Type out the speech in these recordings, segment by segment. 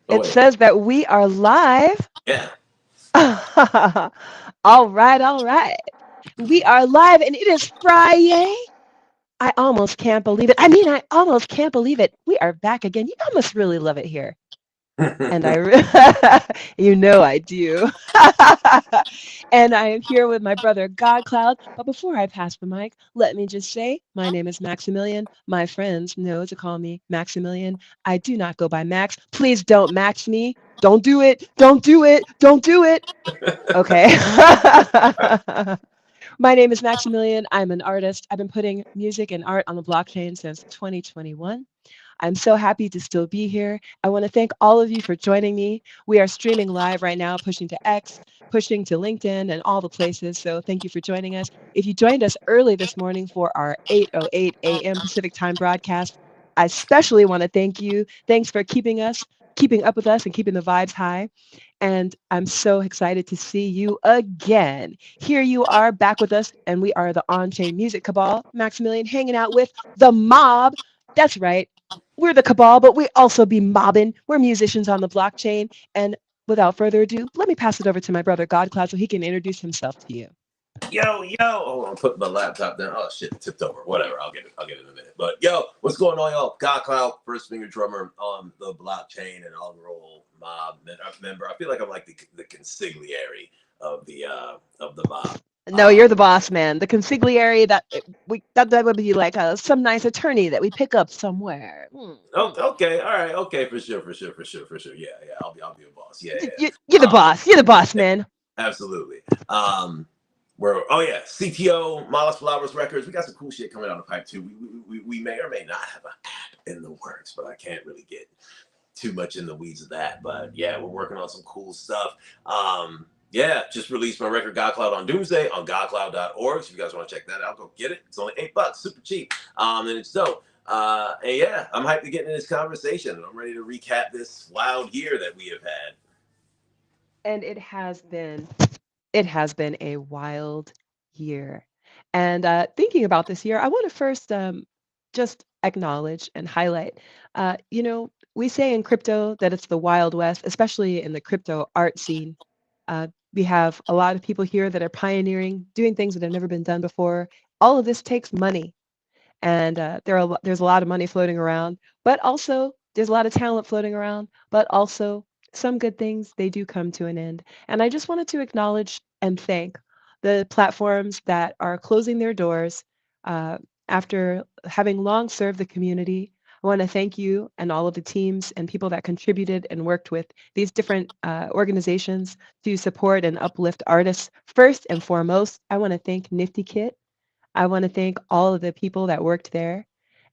Oh It wait. says that we are live. Yeah. All right, all right. We are live and it is Friday. I almost can't believe it. I mean, I almost can't believe it. We are back again. You must really love it here. And you know I do. And I am here with my brother God Cloud. But before I pass the mic, let me just say my name is Maximilian. My friends know to call me Maximilian. I do not go by Max. Please don't Max me. Don't do it. Don't do it. Don't do it. Okay. My name is Maximilian. I'm an artist. I've been putting music and art on the blockchain since 2021. I'm so happy to still be here. I want to thank all of you for joining me. We are streaming live right now, pushing to X, pushing to LinkedIn, and all the places. So thank you for joining us. If you joined us early this morning for our 8:08 a.m. Pacific time broadcast, I especially want to thank you. Thanks for keeping up with us and keeping the vibes high. And I'm so excited to see you again. Here you are back with us, and we are the Onchain Music Cabal. Maximilian hanging out with the mob. That's right. We're the cabal, but we also be mobbing. We're musicians on the blockchain. And without further ado, let me pass it over to my brother GodCloud so he can introduce himself to you. Yo, yo. Oh, I'm putting my laptop down. Oh shit, tipped over. Whatever. I'll get it. I'll get it in a minute. But yo, what's going on, y'all? God Cloud, first finger drummer on the blockchain and on roll mob member. I feel like I'm like the consigliere of the mob. No, Uh, you're the boss man. The consigliere that would be like some nice attorney that we pick up somewhere. oh, okay, all right, okay, for sure, for sure, for sure, for sure. Yeah, yeah. I'll be a boss. Yeah, yeah. You're the boss. You're the boss man. Absolutely. We're oh yeah, CTO, Miles Flowers Records. We got some cool shit coming down the pipe too. We may or may not have an app in the works, but I can't really get too much in the weeds of that. But yeah, we're working on some cool stuff. Yeah, just released my record God Cloud on Doomsday on godcloud.org. So if you guys want to check that out, go get it. It's only $8, super cheap. And it's dope. And yeah, I'm hyped to get into this conversation, and I'm ready to recap this wild year that we have had. And it has been a wild year. And thinking about this year, I want to first just acknowledge and highlight. We say in crypto that it's the Wild West, especially in the crypto art scene. We have a lot of people here that are pioneering, doing things that have never been done before. All of this takes money, and there's a lot of money floating around, but also there's a lot of talent floating around, but also some good things they do come to an end. And I just wanted to acknowledge and thank the platforms that are closing their doors uh, after having long served the community. I want to thank you and all of the teams and people that contributed and worked with these different organizations to support and uplift artists. First and foremost, I want to thank Nifty Kit. I want to thank all of the people that worked there.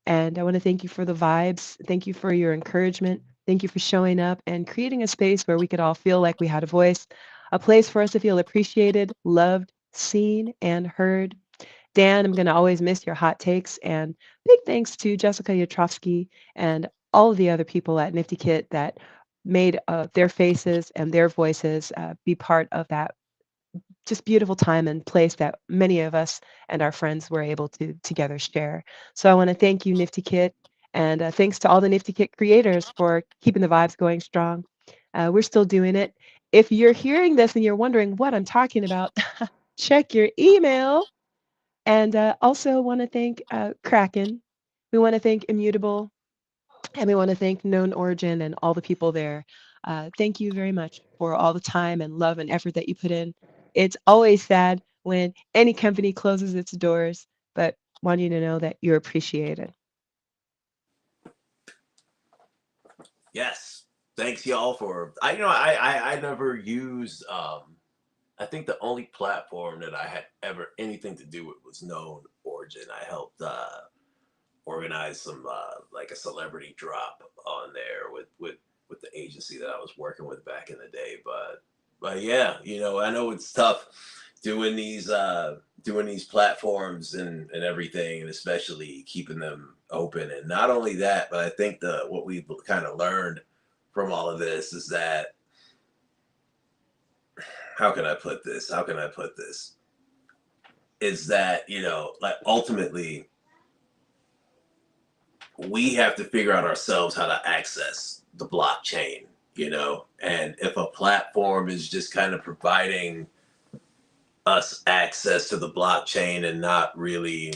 And I want to thank you for the vibes. Thank you for your encouragement. Thank you for showing up and creating a space where we could all feel like we had a voice, a place for us to feel appreciated, loved, seen, and heard. Dan, I'm going to always miss your hot takes. And big thanks to Jessica Yatrovsky and all of the other people at Nifty Kit that made their faces and their voices be part of that just beautiful time and place that many of us and our friends were able to together share. So I want to thank you, Nifty Kit, and thanks to all the Nifty Kit creators for keeping the vibes going strong. We're still doing it. If you're hearing this and you're wondering what I'm talking about, check your email. And also want to thank Kraken. We want to thank Immutable, and we want to thank Known Origin and all the people there. Thank you very much for all the time and love and effort that you put in. It's always sad when any company closes its doors, but want you to know that you're appreciated. Yes. Thanks y'all for I never used I think the only platform that I had ever anything to do with was Known Origin. I helped organize some like a celebrity drop on there with the agency that I was working with back in the day. But yeah, I know it's tough doing these platforms and everything, and especially keeping them open. And not only that, but I think the what we've kind of learned from all of this is that how can I put this? How can I put this? Is that, like ultimately we have to figure out ourselves how to access the blockchain, you know. And if a platform is just kind of providing us access to the blockchain and not really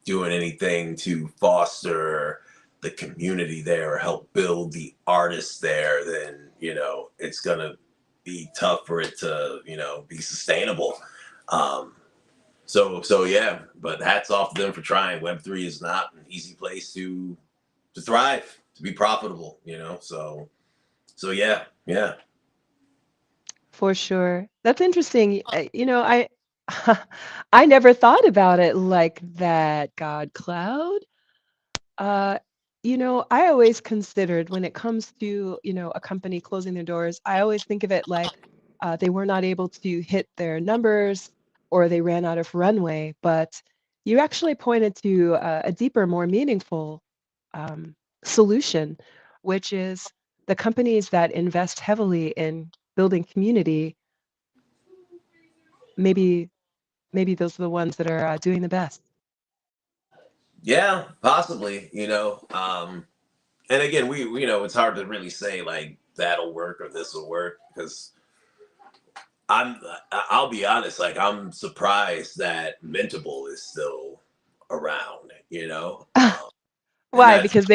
doing anything to foster the community there or help build the artists there, then, you know, it's going to be tough for it to, you know, be sustainable. Um, so yeah, but hats off to them for trying. Web3 is not an easy place to thrive, to be profitable, you know. So yeah, yeah. For sure. That's interesting. I never thought about it like that, God Cloud. Uh, I always considered when it comes to, a company closing their doors, I always think of it like they were not able to hit their numbers or they ran out of runway. But you actually pointed to a deeper, more meaningful solution, which is the companies that invest heavily in building community, maybe maybe those are the ones that are doing the best. Yeah, possibly, you know. And again, we you know, it's hard to really say like that'll work or this will work because I'm I'll be honest, like I'm surprised that Mintable is still around, you know. And Why? that's Because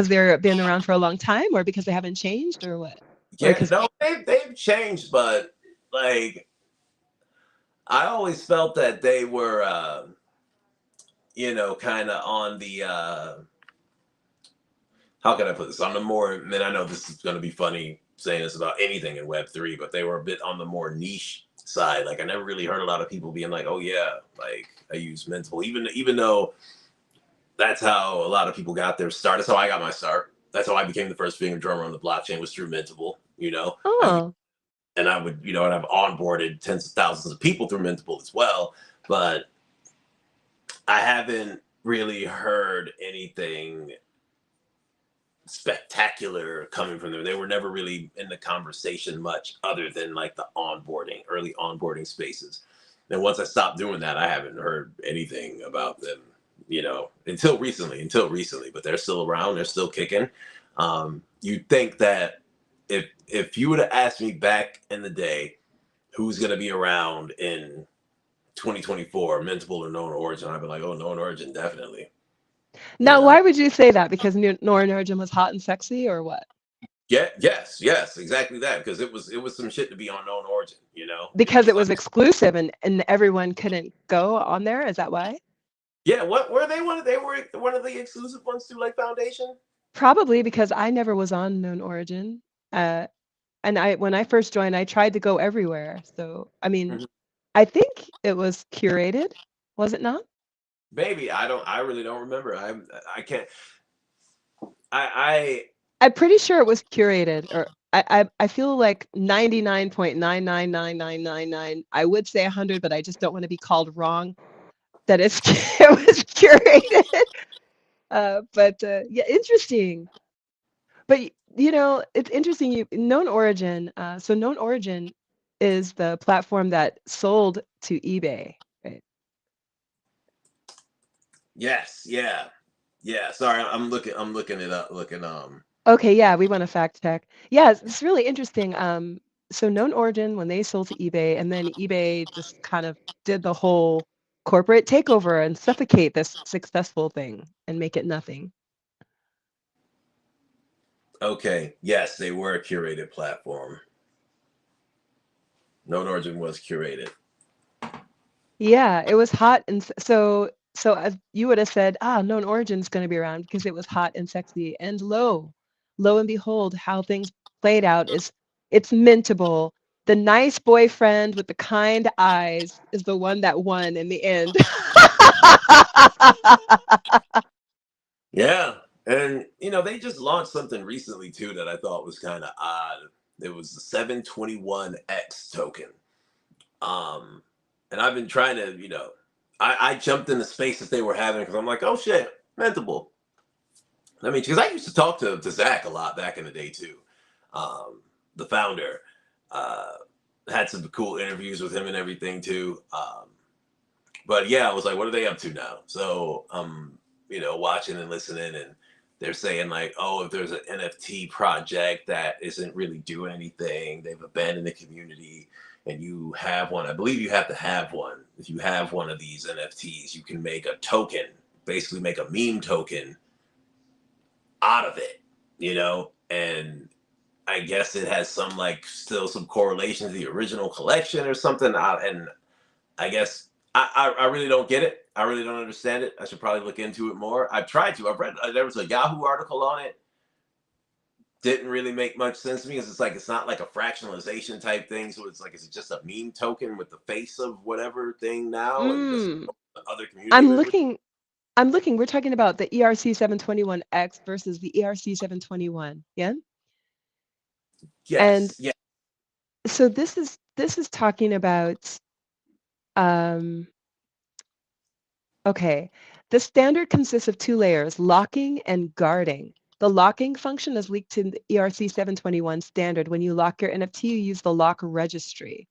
they're been around for a long time, or because they haven't changed, or what? Or yeah, because no, they've changed, but like I always felt that they were you know, kind of on the how can I put this? On the more, and I know this is going to be funny saying this about anything in Web3, but they were a bit on the more niche side. Like I never really heard a lot of people being like, "Oh yeah, like I use Mental," even though that's how a lot of people got their start. That's how I got my start. That's how I became the first finger drummer on the blockchain was through Mintable. You know, I oh, and I would you know, and I've onboarded tens of thousands of people through Mintable as well, but I haven't really heard anything spectacular coming from them. They were never really in the conversation much other than like the onboarding, early onboarding spaces. And once I stopped doing that, I haven't heard anything about them, you know, until recently, but they're still around. They're still kicking. You'd think that if you would have asked me back in the day, who's going to be around in 2024, Mintable or Known Origin, I'd be like, oh, Known Origin, definitely, you now know. why would you say that? Because Nora Nurjan was hot and sexy, or what? Yeah, yes, exactly that. Because it was some shit to be on Known Origin. You know, it Because was it like, was exclusive and everyone couldn't go on there. Is that why? yeah. What were they? They were one of the exclusive ones to like Foundation. Probably because I never was on Known Origin. Uh, and when I first joined, I tried to go everywhere. So, I mean, Mhm. I think it was curated, was it not? Maybe I don't. I really don't remember. I can't. I I'm pretty sure it was curated, or I feel like 99.99999. I would say 100, but I just don't want to be called wrong that it's it was curated. But yeah, interesting. But it's interesting. You Known Origin. So Known Origin is the platform that sold to eBay, right? yes, yeah, yeah. Sorry, I'm looking. I'm looking it up. Looking Okay, yeah, we want to fact check. Yeah, it's really interesting. So Known Origin when they sold to eBay, and then eBay just kind of did the whole corporate takeover and suffocate this successful thing and make it nothing. Okay. Yes, they were a curated platform. Known Origin was curated. Yeah, it was hot and so as you would have said, Known Origin's going to be around because it was hot and sexy. And lo and behold, how things played out is it's Mintable. The nice boyfriend with the kind eyes is the one that won in the end. Yeah, and you know they just launched something recently too that I thought was kind of odd. It was the 721X token. Um, and I've been trying to, you know, I jumped in the space that they were having because I'm like, oh shit, Mentable. I mean, because I used to talk to Zach a lot back in the day too. The founder uh, had some cool interviews with him and everything too. But yeah, I was like, what are they up to now? So you know, watching and listening, and they're saying like, oh, if there's an NFT project that isn't really doing anything, they've abandoned the community, and you have one. I believe you have to have one. If you have one of these NFTs, you can make a token, basically make a meme token out of it, and I guess it has some like still some correlation to the original collection or something. And I guess I really don't get it. I really don't understand it. I should probably look into it more. I've tried to. I've read. There was a Yahoo article on it. Didn't really make much sense to me because it's not like a fractionalization type thing. So it's like, is it just a meme token with the face of whatever thing now and just Mm. other community I'm members? looking. I'm looking. We're talking about the ERC 721X versus the ERC 721. Yeah. And Yes. Yeah. so this is talking about um okay. The standard consists of two layers, locking and guarding. The locking function is linked to the ERC 721 standard. When you lock your NFT, you use the lock registry.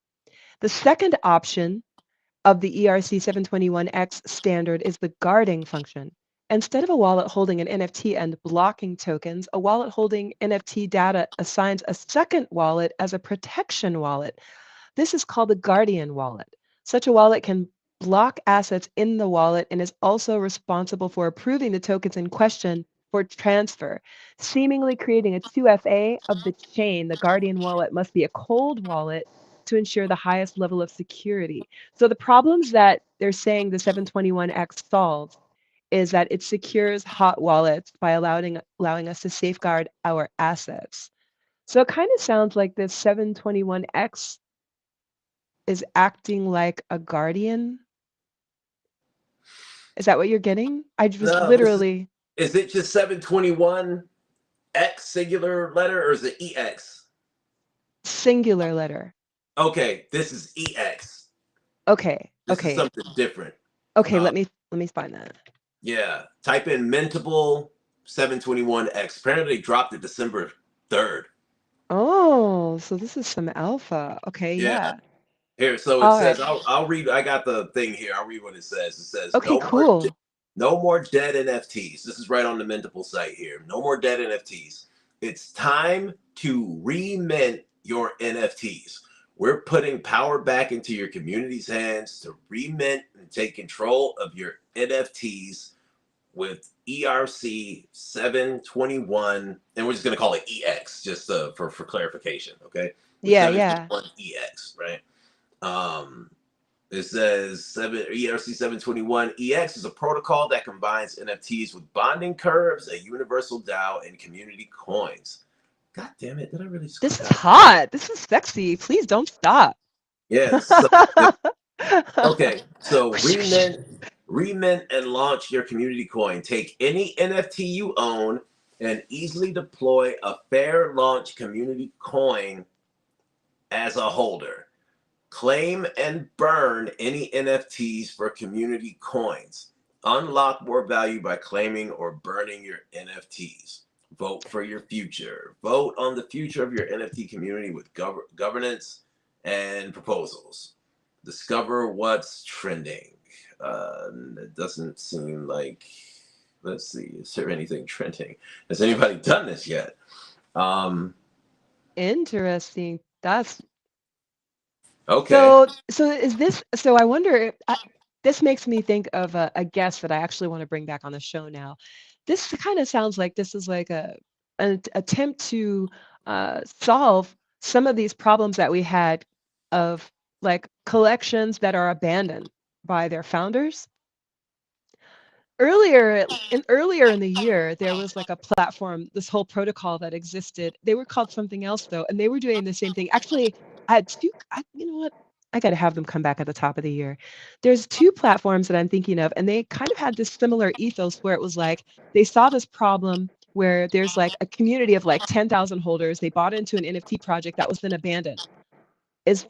The second option of the ERC 721X standard is the guarding function. Instead of a wallet holding an NFT and blocking tokens, a wallet holding NFT data assigns a second wallet as a protection wallet. This is called a guardian wallet. Such a wallet can block assets in the wallet and is also responsible for approving the tokens in question for transfer, seemingly creating a 2FA of the chain. The guardian wallet must be a cold wallet to ensure the highest level of security. So the problems that they're saying the 721X solves is that it secures hot wallets by allowing us to safeguard our assets. So it kind of sounds like this 721X is acting like a guardian. Is that what you're getting? I just No, this literally is it just 721 X singular letter or is it EX? singular letter. Okay, this is EX. Okay, This is okay, something different. okay. Uh, Let me find that. yeah, type in Mintable 721X. Apparently, they dropped it December 3rd. Oh, so this is some alpha. Okay, Yeah, yeah. here. So it All right. says, I'll read. I got the thing here. I'll read what it says. It says, Okay, cool. no more dead NFTs. This is right on the Mintable site here. No more dead NFTs. It's time to remint your NFTs. We're putting power back into your community's hands to remint and take control of your NFTs with ERC 721, and we're just going to call it EX just for clarification, okay? With Yeah, yeah. 721 EX, right? Um, it says ERC 721 EX is a protocol that combines NFTs with bonding curves, a universal DAO, and community coins. God damn it! Did I really just This click is out? hot. This is sexy. Please don't stop. Yeah, this is something different. Okay, so remint and launch your community coin. Take any NFT you own and easily deploy a fair launch community coin as a holder. Claim and burn any NFTs for community coins. Unlock more value by claiming or burning your NFTs. Vote for your future. Vote on the future of your NFT community with governance and proposals. Discover what's trending. It doesn't seem like. Let's see. Is there anything trending? Has anybody done this yet? Um, Interesting. That's okay. so is this so I wonder if this makes me think of a guest that I actually want to bring back on the show now. This kind of sounds like this is like an attempt to solve some of these problems that we had of like collections that are abandoned by their founders. Earlier in the year, there was like a platform, this whole protocol that existed. They were called something else though, and they were doing the same thing. Actually, I had two. You know what? I got to have them come back at the top of the year. There's two platforms that I'm thinking of, and they kind of had this similar ethos where it was like they saw this problem where there's like a community of like 10,000 holders. They bought into an NFT project that was then abandoned. Is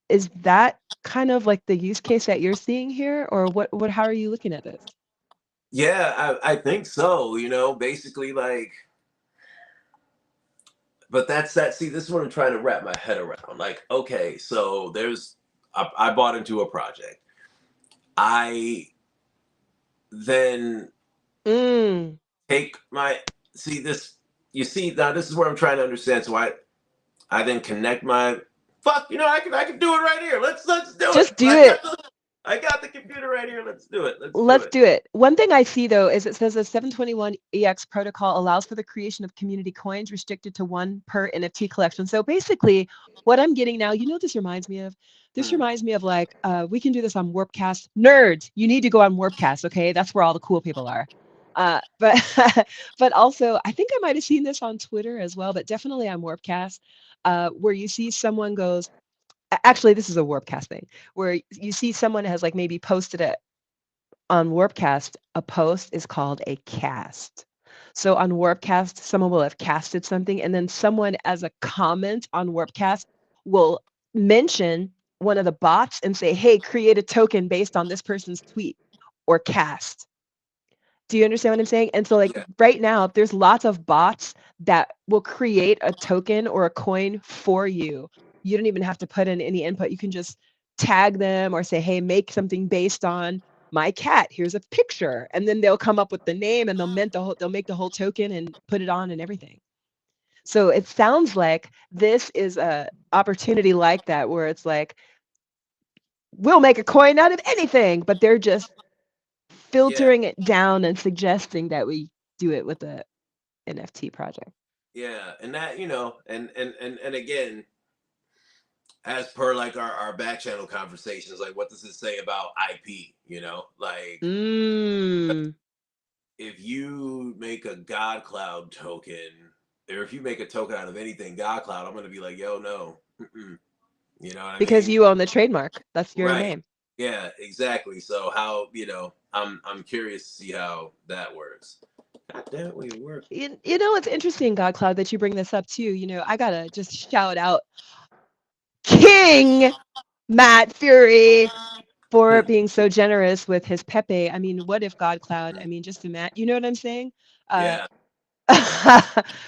is that kind of like the use case that you're seeing here, or what? How are you looking at this? Yeah, I think so. Basically, like, but that's that. See, this is what I'm trying to wrap my head around. Like, okay, so I bought into a project. I then Mm, take my see this. You see now, this is where I'm trying to understand. So I then connect my fuck. You know, I can do it right here. Let's do it. Just do it. I got the computer right here. Let's do it. Let's do Let's it. do it. One thing I see though is it says the 721EX protocol allows for the creation of community coins restricted to one per NFT collection. So basically, what I'm getting now, you know what this reminds me of? This Hmm. reminds me of like, we can do this on Warpcast. Nerds, you need to go on Warpcast, okay? That's where all the cool people are. But but also, I think I might have seen this on Twitter as well, but definitely on Warpcast, where you see someone goes, actually, this is a Warpcast thing, where you see someone has like maybe posted it on Warpcast, a post is called a cast. So on Warpcast, someone will have casted something, and then someone, as a comment on Warpcast, will mention one of the bots and say, hey, create a token based on this person's tweet or cast. Do you understand what I'm saying? And so, like, Yeah. right now, there's lots of bots that will create a token or a coin for you. You don't even have to put in any input. You can just tag them or say, hey, make something based on my cat. Here's a picture. And then they'll come up with the name and they'll make the whole token and put it on and everything. So it sounds like this is a opportunity like that where it's like, we'll make a coin out of anything, but they're just Yeah. filtering it down and suggesting that we do it with a NFT project. Yeah. And that, and again, as per like our back channel conversations, like what does it say about IP? Like Mm, if you make a God Cloud token, or if you make a token out of anything God Cloud, I'm gonna be like, yo, no. Mm-mm. You know what I because mean? you own the trademark. That's your Right. name. Yeah, exactly. So how, I'm curious to see how that works. God damn it, we work. You know, it's interesting, God Cloud, that you bring this up too. You know, I gotta just shout out King Matt Fury for Hmm. being so generous with his Pepe. I mean, what if God Cloud? I mean, just imagine, you know what I'm saying? Uh, Yeah.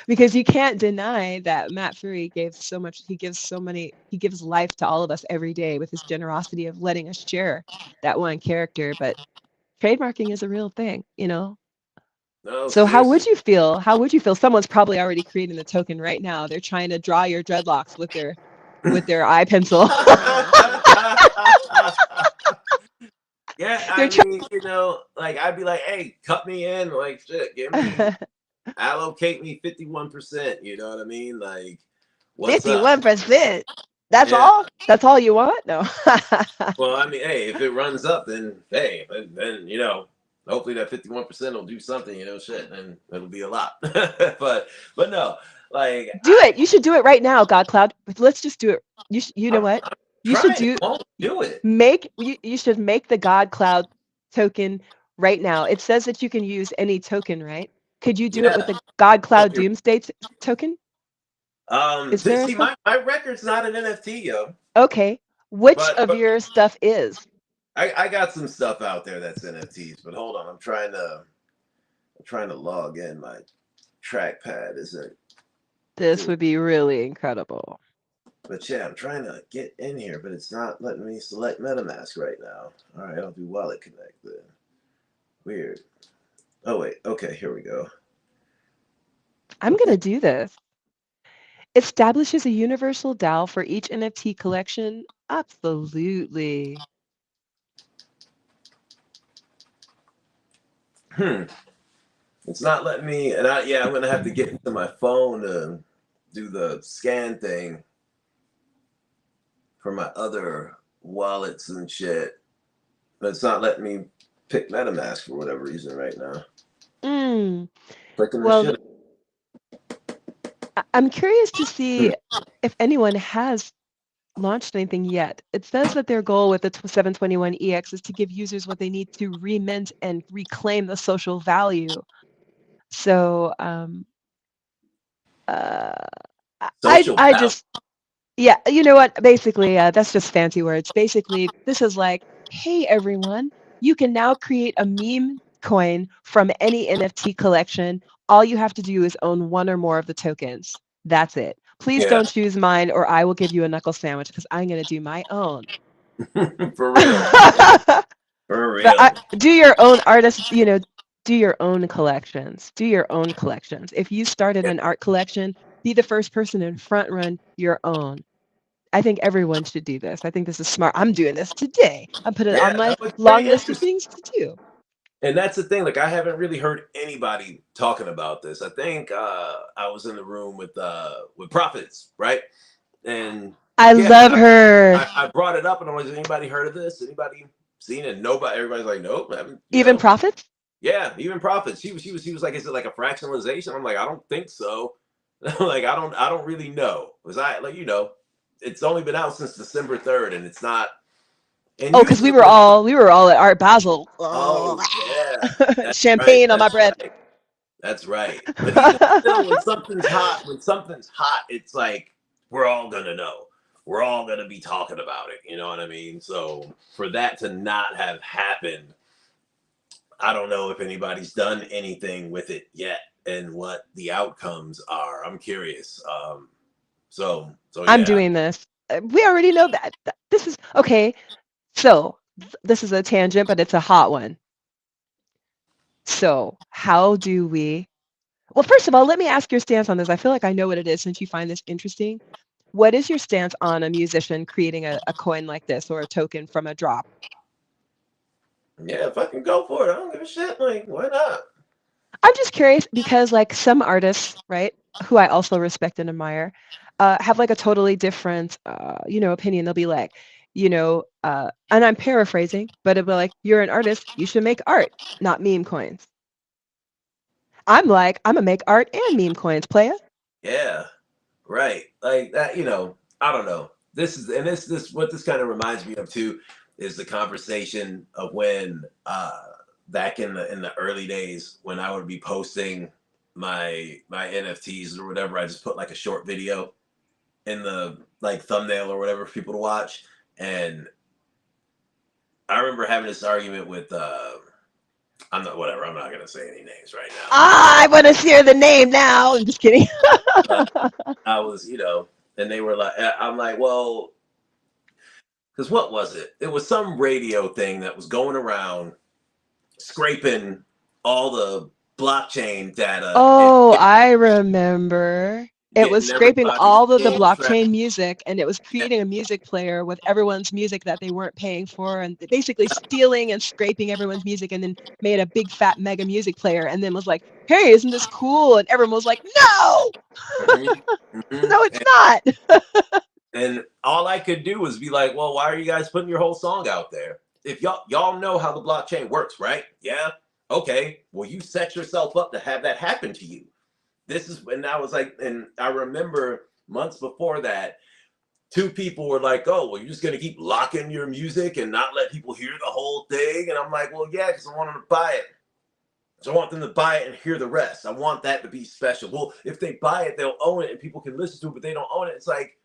because you can't deny that Matt Fury gave so much, he gives so many, he gives life to all of us every day with his generosity of letting us share that one character. But trademarking is a real thing, you know? No, So how seriously. would you feel? How would you feel? Someone's probably already creating the token right now. They're trying to draw your dreadlocks with their eye pencil. Yeah, I They're mean, like I'd be like, hey, cut me in, like shit, trying allocate me 51%. You know what I mean? Like, what's up? 51%. That's Yeah. all? That's all you want? No. Well, I mean, hey, if it runs up, then hey, then hopefully that 51% will do something. Shit, and it'll be a lot. but no, like Do it. You should do it right now, God Cloud. Let's just do it. You know I'm what? You should trying. It do won't do it. you should make the God Cloud token right now. It says that you can use any token, right? Could you do it with Yeah. the God Oh, Cloud Doomsday token? Is there a see, stuff? my record's not an NFT, yo. Okay. Which But of your stuff is? I got some stuff out there that's NFTs. But hold on, I'm trying to log in. My trackpad isn't This doing. would be really incredible. But yeah, I'm trying to get in here, but it's not letting me select MetaMask right now. All right, I'll do Wallet Connect then. Weird. Oh wait, okay, here we go. I'm going to do this. Establishes a universal DAO for each NFT collection? Absolutely. Hmm. It's not letting me, and I'm gonna have to get into my phone to do the scan thing for my other wallets and shit. But it's not letting me pick MetaMask for whatever reason right now. Mm. Clicking this Well, shit. I'm curious to Hmm. see if anyone has launched anything yet. It says that their goal with the 721EX is to give users what they need to remint and reclaim the social value. So uh, Social I value. just yeah, you know what? Basically, that's just fancy words. Basically, this is like, hey everyone, you can now create a meme coin from any NFT collection. All you have to do is own one or more of the tokens. That's it. Please Yeah. don't choose mine, or I will give you a knuckle sandwich because I'm going to do my own. For real. For But real. do your own artist, do your own collections. Do your own collections. If you started Yeah, an art collection, be the first person and front run your own. I think everyone should do this. I think this is smart. I'm doing this today. I'm putting it yeah, on my that was long pretty list of interesting. things to do. And that's the thing. Like, I haven't really heard anybody talking about this. I think I was in the room with Prophets, right? And I yeah, love her. I brought it up, and I was, anybody heard of this? Anybody seen it? Nobody. Everybody's like, nope, I haven't, Even Prophets? Yeah, even Prophets. She was like, is it like a fractionalization? I'm like, I don't think so. Like, I don't really know, because I, like, it's only been out since December 3rd, and it's not. And Oh, because usually when we were all at Art Basel. oh yeah, that's right, Champagne on my that's breath. right. That's right. But even still, when something's hot, it's like we're all gonna know. We're all gonna be talking about it. You know what I mean? So for that to not have happened, I don't know if anybody's done anything with it yet and what the outcomes are. I'm curious. So I'm yeah. doing this. We already know that. This is okay. So this is a tangent, but it's a hot one. So how do we? Well, first of all, let me ask your stance on this. I feel like I know what it is since you find this interesting. What is your stance on a musician creating a coin like this or a token from a drop? Yeah, fucking go for it. I don't give a shit. Like, why not? I'm just curious because, like, some artists, right, who I also respect and admire, have like a totally different, opinion. They'll be like, and I'm paraphrasing, but it'll be like, you're an artist, you should make art, not meme coins. I'm like, I'm gonna make art and meme coins, playa. Yeah. Right. Like that, I don't know. This is and this what this kind of reminds me of too is the conversation of when back in the early days when I would be posting my NFTs or whatever, I just put like a short video in the like thumbnail or whatever for people to watch. And I remember having this argument with I'm not gonna say any names right now. Ah, I want to share the name now. I'm just kidding. But I was, and they were like, I'm like, well, because what was it? It was some radio thing that was going around scraping all the blockchain data and Oh, I remember. It was getting scraping everybody's all of the interest. blockchain music and it was creating a music player with everyone's music that they weren't paying for and basically stealing and scraping everyone's music and then made a big fat mega music player and then was like, "Hey, isn't this cool?" And everyone was like, "No, Mhm, mhm. no, it's not." And all I could do was be like, well, why are you guys putting your whole song out there? If y'all know how the blockchain works, right? Yeah. Okay. Well, you set yourself up to have that happen to you. This is when I was like, and I remember months before that, two people were like, "Oh, well, you're just gonna keep locking your music and not let people hear the whole thing." And I'm like, "Well, yeah, because I want them to buy it. So I want them to buy it and hear the rest. I want that to be special. Well, if they buy it, they'll own it and people can listen to it, but they don't own it. It's like,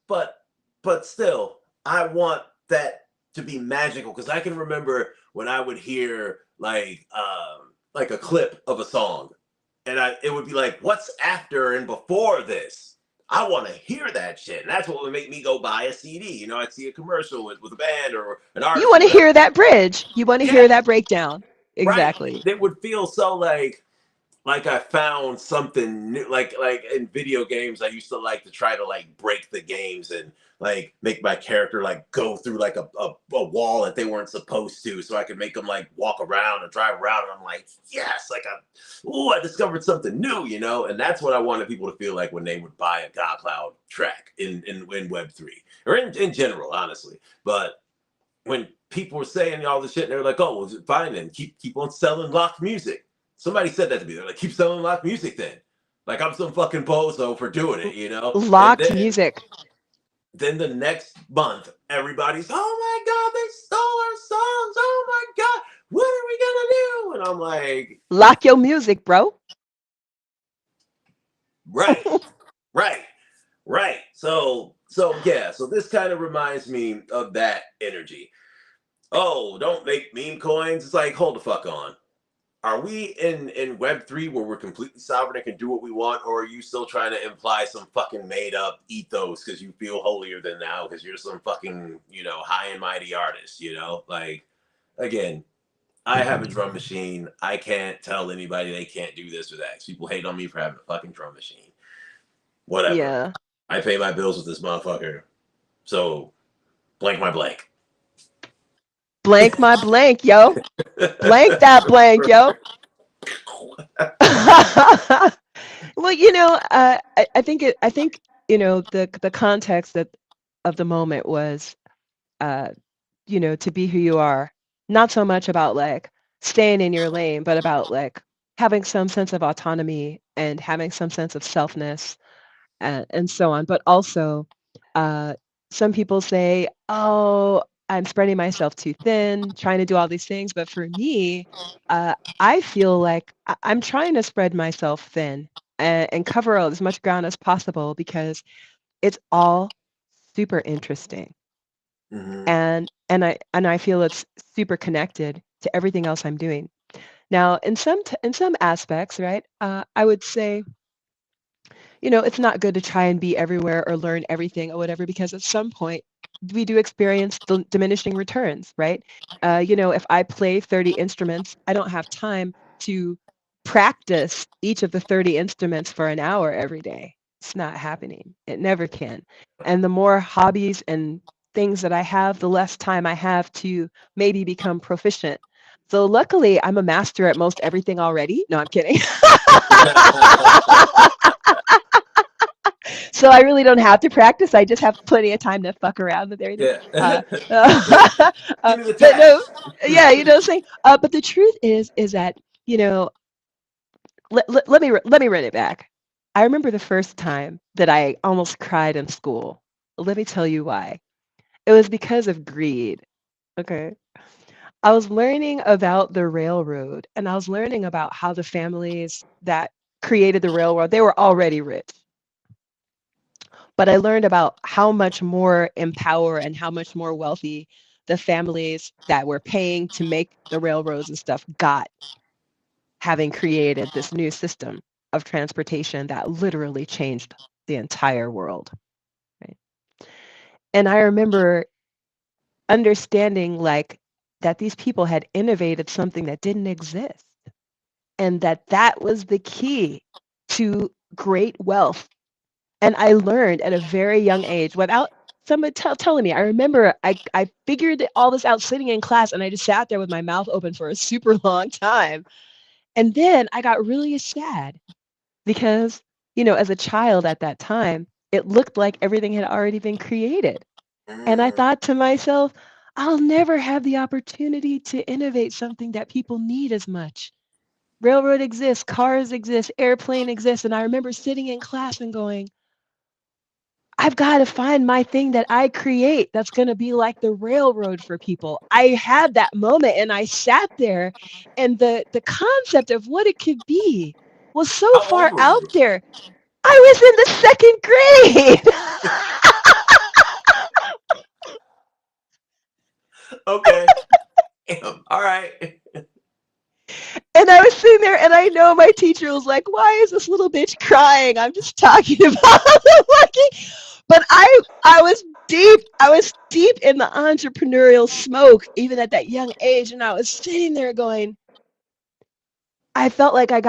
but but still, I want that to be magical because I can remember when I would hear like a clip of a song, and it would be like, what's after and before this? I want to hear that shit, and that's what would make me go buy a CD. I'd see a commercial with a band or an You artist or want to whatever. hear that bridge. You want to Yeah, hear that breakdown. right. Exactly. It would feel so like I found something new. Like in video games, I used to like to try to like break the games and like make my character like go through like a wall that they weren't supposed to, so I could make them like walk around and drive around. And I'm like, yes, like I discovered something new. And that's what I wanted people to feel like when they would buy a God Cloud track in Web3 or in general, honestly. But when people were saying all this shit, and they were like, "Oh, well, fine, then keep on selling locked music." Somebody said that to me. They're like, "Keep selling locked music, then." Like I'm some fucking bozo for doing it. And Locked then music. the next month, everybody's, "Oh my god, they stole our songs! Oh my god, what are we gonna do?" And I'm like, Lock your music, bro. "Right, right, right." So yeah. So this kind of reminds me of that energy. Oh, don't make meme coins. It's like, hold the fuck on. Are we in Web3 where we're completely sovereign and can do what we want, or are you still trying to imply some fucking made up ethos because you feel holier than thou because you're some fucking high and mighty artist? Like, again, I have a drum machine. I can't tell anybody they can't do this or that. People hate on me for having a fucking drum machine. Whatever. Yeah. I pay my bills with this motherfucker. So blank my blank. Blank my blank, yo. Blank that blank, yo. Well, I think, the context of the moment was, uh, to be who you are. Not so much about like staying in your lane, but about like having some sense of autonomy and having some sense of selfness and so on. But also, uh, some people say, "Oh, I'm spreading myself too thin, trying to do all these things." But for me, I feel like I'm trying to spread myself thin and cover as much ground as possible because it's all super interesting, Hmm. and I feel it's super connected to everything else I'm doing. Now, in some aspects, right? I would say it's not good to try and be everywhere or learn everything or whatever, because at some point we do experience diminishing returns, right? If I play 30 instruments, I don't have time to practice each of the 30 instruments for an hour every day. It's not happening. It never can. And the more hobbies and things that I have, the less time I have to maybe become proficient. So luckily, I'm a master at most everything already. No, I'm kidding. So I really don't have to practice. I just have plenty of time to fuck around with everything. Yeah. Uh, Just uh, give me the but no, tabs. yeah, what I'm saying. But the truth is that you know, let me run it back. I remember the first time that I almost cried in school. Let me tell you why. It was because of greed. Okay. I was learning about the railroad, and I was learning about how the families that created the railroad, they were already rich. But I learned about how much more in power and how much more wealthy the families that were paying to make the railroads and stuff got, having created this new system of transportation that literally changed the entire world. Right? And I remember understanding like that these people had innovated something that didn't exist, and that was the key to great wealth. And I learned at a very young age without somebody telling me. I remember I figured all this out sitting in class, and I just sat there with my mouth open for a super long time. And then I got really sad because, as a child at that time, it looked like everything had already been created. And I Mm. thought to myself, I'll never have the opportunity to innovate something that people need as much. Railroad exists, cars exist, airplane exists. And I remember sitting in class and going, I've got to find my thing that I create that's going to be like the railroad for people. I had that moment and I sat there, and the concept of what it could be was so How old far were out you? there. I was in the second grade. Okay. Damn. All right. And I was sitting there, and I know my teacher was like, "Why is this little bitch crying? I'm just talking about the lucky." But I was deep in the entrepreneurial smoke even at that young age, and I was sitting there going, I felt like I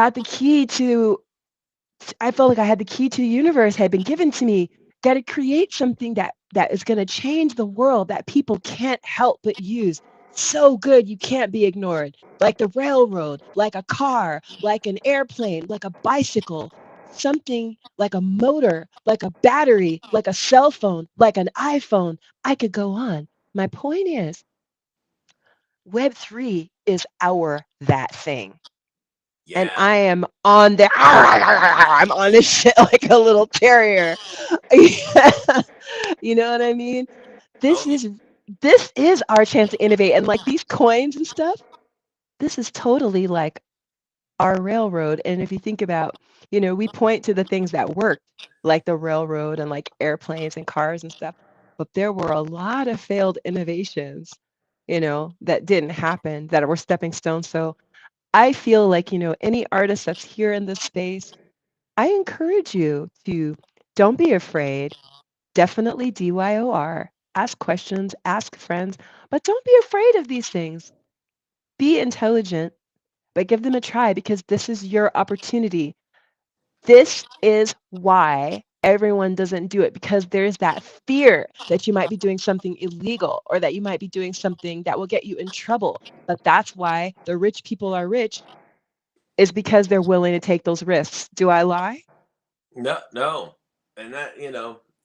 felt like I had the key to the universe had been given to me. Got to create something that is going to change the world that people can't help but use. So good you can't be ignored. Like the railroad, like a car, like an airplane, like a bicycle, something like a motor, like a battery, like a cell phone, like an iPhone. I could go on. My point is, Web3 is our that thing. And Yeah. I am on there. I'm on this shit like a little terrier. You know what I mean? This Oh yeah. is this is our chance to innovate. And like these coins and stuff, this is totally like our railroad. And if you think about, we point to the things that worked, like the railroad and like airplanes and cars and stuff. But there were a lot of failed innovations, that didn't happen that were stepping stones. So I feel like, any artist that's here in this space, I encourage you to don't be afraid. Definitely DYOR. Ask questions, ask friends, but don't be afraid of these things. Be intelligent, but give them a try because this is your opportunity. This is why everyone doesn't do it because there's that fear that you might be doing something illegal or that you might be doing something that will get you in trouble. But that's why the rich people are rich is because they're willing to take those risks. Do I lie? No, no, and that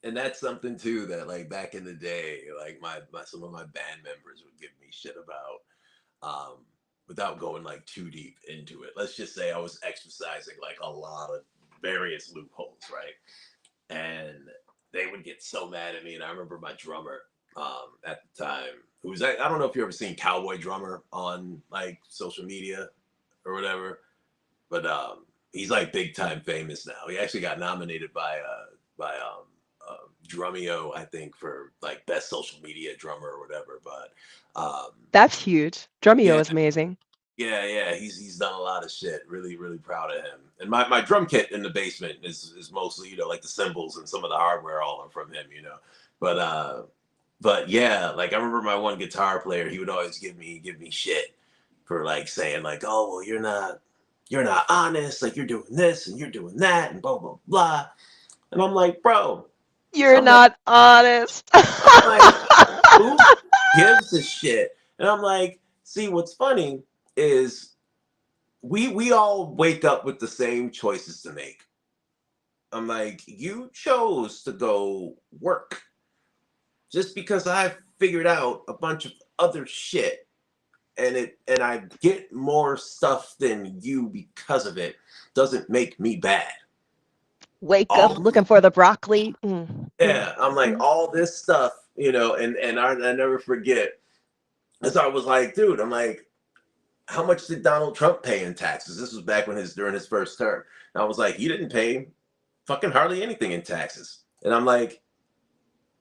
and that's something too that like back in the day, like my some of my band members would give me shit about. Without going like too deep into it, let's just say I was exercising like a lot of various loopholes, right? And they would get so mad at me. And I remember my drummer at the time, who was I don't know if you ever seen Cowboy Drummer on like social media or whatever, but he's like big time famous now. He actually got nominated by Drumeo, I think, for like best social media drummer or whatever. But That's huge. Drumeo yeah, is amazing. yeah, he's done a lot of shit. Really, really proud of him. And my drum kit in the basement is mostly, like the cymbals and some of the hardware all are from him. But yeah, like I remember my one guitar player, he would always give me shit for like saying like, oh well, you're not honest, like you're doing this and you're doing that and blah blah blah. And I'm like, bro, You're I'm like, not honest. I'm like, who gives a shit? And I'm like, see, what's funny is we all wake up with the same choices to make. I'm like, you chose to go work just because I figured out a bunch of other shit and I get more stuff than you because of it doesn't make me bad. Wake up All looking for the broccoli. yeah, I'm like Mm. all this stuff, and I never forget. And so I was like, dude, I'm like, how much did Donald Trump pay in taxes? This was back when during his first term. And I was like, he didn't pay fucking hardly anything in taxes. And I'm like,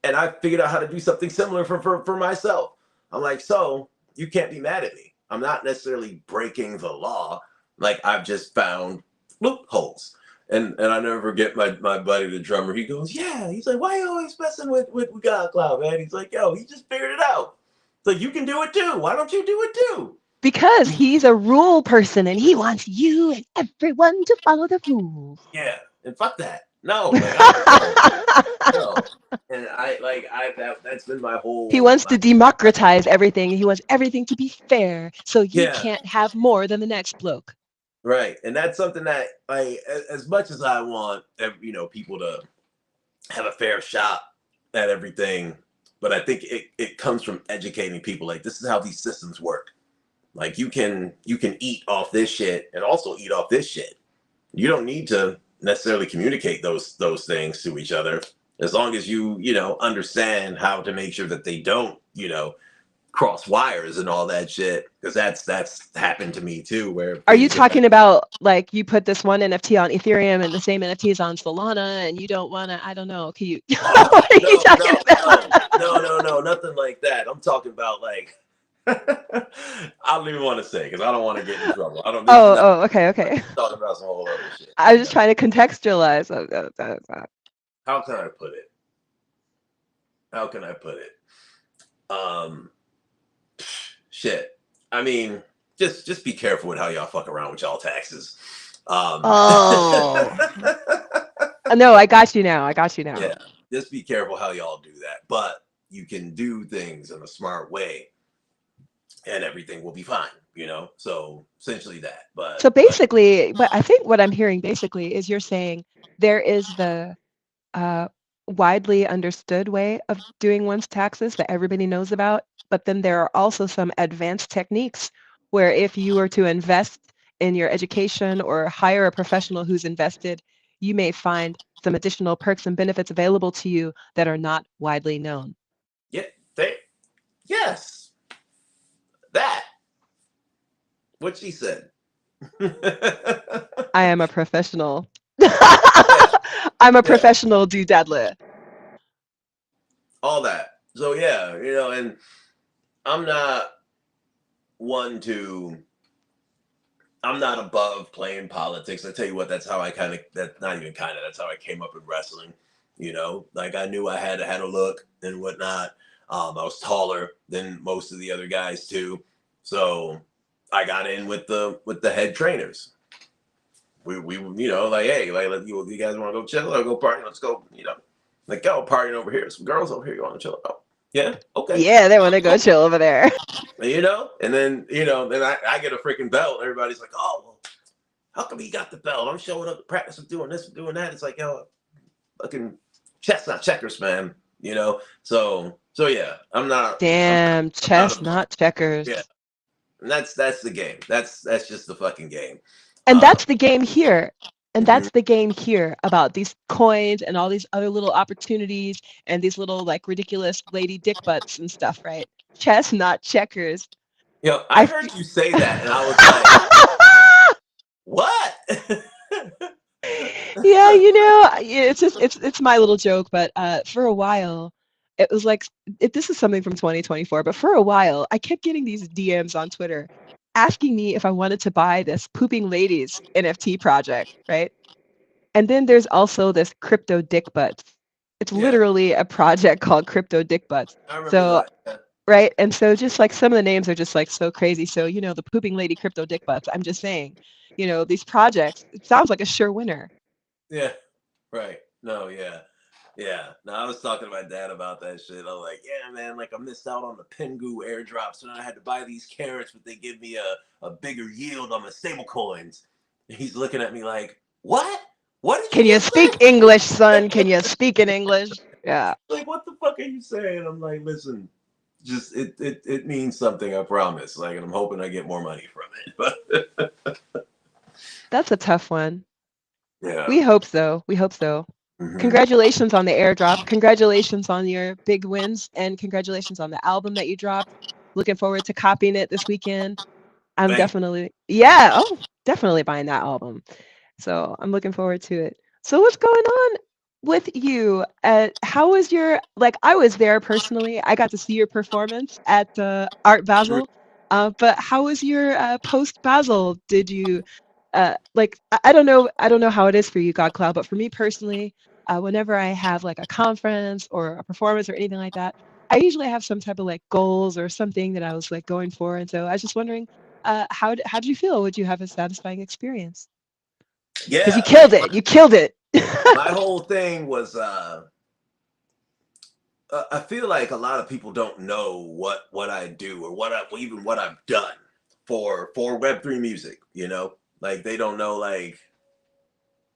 and I figured out how to do something similar for myself. I'm like, so you can't be mad at me. I'm not necessarily breaking the law. Like I've just found loopholes. And I never forget my buddy, the drummer, he goes, yeah. He's like, why are you always messing with God Cloud, man? He's like, yo, he just figured it out. It's like, you can do it too. Why don't you do it too? Because he's a rule person and he wants you and everyone to follow the rules. Yeah. And fuck that. No, like I don't know. No. And that's been my He whole wants to democratize everything. He wants everything to be fair. So you yeah. can't have more than the next bloke. Right. And that's something that like as much as I want people to have a fair shot at everything, but I think it comes from educating people. Like this is how these systems work. Like you can eat off this shit and also eat off this shit. You don't need to necessarily communicate those things to each other as long as you understand how to make sure that they don't cross wires and all that shit, because that's happened to me too where Are you things get talking about like you put this one NFT on Ethereum and the same NFT is on Solana and you don't want to, I don't know. Can you, oh what are you no talking no about? no nothing like that. I'm talking about like I don't even want to say because I don't want to get in trouble. I don't. This is not Okay, okay. talking about some whole other shit. I was just trying to contextualize. How can I put it? How can I put it? Um, shit. I mean, just be careful with how y'all fuck around with y'all taxes. Oh, no, I got you now. I got you now. Yeah, just be careful how y'all do that. But you can do things in a smart way, and everything will be fine. So essentially that. So But basically, but I think what I'm hearing basically is you're saying there is the uh, widely understood way of doing one's taxes that everybody knows about, but then there are also some advanced techniques where if you were to invest in your education or hire a professional who's invested, you may find some additional perks and benefits available to you that are not widely known. yeah, yes, that what she said. I am a professional. Yeah, I'm a yeah, professional doodadler. all that. So yeah, and I'm not one to. I'm not above playing politics. I tell you what, that's how I kind of. That's not even kind of. That's how I came up in wrestling. Like I knew I had a look and whatnot. I was taller than most of the other guys too, so I got in with the head trainers. We like, hey, like, you guys want to go chill or go party? Let's go, like, go partying over here. Some girls over here. You want to chill? Oh, yeah, okay. Yeah, they want to go chill over there. And then then I get a freaking belt. Everybody's like, oh, well, how come he got the belt? I'm showing up to practice with doing this and doing that. It's like, yo, fucking chess not checkers, man. So yeah, I'm Damn, not chess, a, not checkers. yeah. And that's the game. That's just the fucking game. And Um, that's the game here. And mhm. that's the game here about these coins and all these other little opportunities and these little like ridiculous lady dick butts and stuff, right? Chess, not checkers. I I heard you say that, and I was like, what? Yeah, it's just it's my little joke, but for a while it was like this is something from 2024, but for a while I kept getting these DMs on Twitter asking me if I wanted to buy this Pooping Ladies NFT project, right? And then there's also this Crypto Dick Butts. It's Yeah, literally a project called Crypto Dick Butts. I remember So, that. Yeah. right? And so just like some of the names are just like so crazy. So, the Pooping Lady Crypto Dick Butts, I'm just saying, these projects, it sounds like a sure winner. Yeah, right. No, yeah. Yeah. No, I was talking to my dad about that shit. I was like, yeah, man, like I missed out on the Pengu airdrop, so then I had to buy these carrots, but they give me a bigger yield on the stable coins. And he's looking at me like, what? What did Can you you just speak English, son? Can you speak in English? Yeah. like, what the fuck are you saying? I'm like, listen, just it means something, I promise. Like, and I'm hoping I get more money from it. But That's a tough one. yeah. We hope so. We hope so. Hmm. Congratulations on the airdrop. Congratulations on your big wins. And congratulations on the album that you dropped. Looking forward to copying it this weekend. I'm Thank definitely, yeah, oh, definitely buying that album. So I'm looking forward to it. So what's going on with you? How was like, I was there personally. I got to see your performance at Art you. Basel. But how was your post Basel? Did you, like, I don't know how it is for you, God Cloud, but for me personally, whenever I have like a conference or a performance or anything like that, I usually have some type of like goals or something that I was like going for. And so I was just wondering, how did you feel? Would you have a satisfying experience? Because you Yeah, killed it. You killed it. my whole thing was I feel like a lot of people don't know what I do or even what I've done for Web3 music. Like they don't know like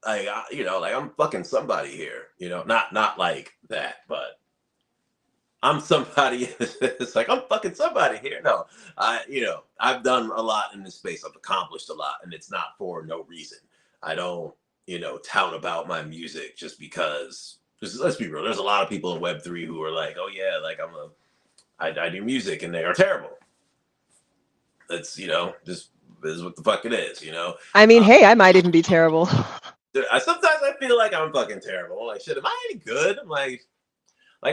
I'm fucking somebody here. Not like that, but I'm somebody. It's like I'm fucking somebody here. No, I've done a lot in this space. I've accomplished a lot, and it's not for no reason. I don't tout about my music just because. Because let's be real. There's a lot of people in Web3 who are like, oh yeah, like I do music, and they are terrible. That's just is what the fuck it is. I mean, Uh, hey, I might even be terrible. sometimes I feel like I'm fucking terrible. I'm like, shit, am I any good? I'm like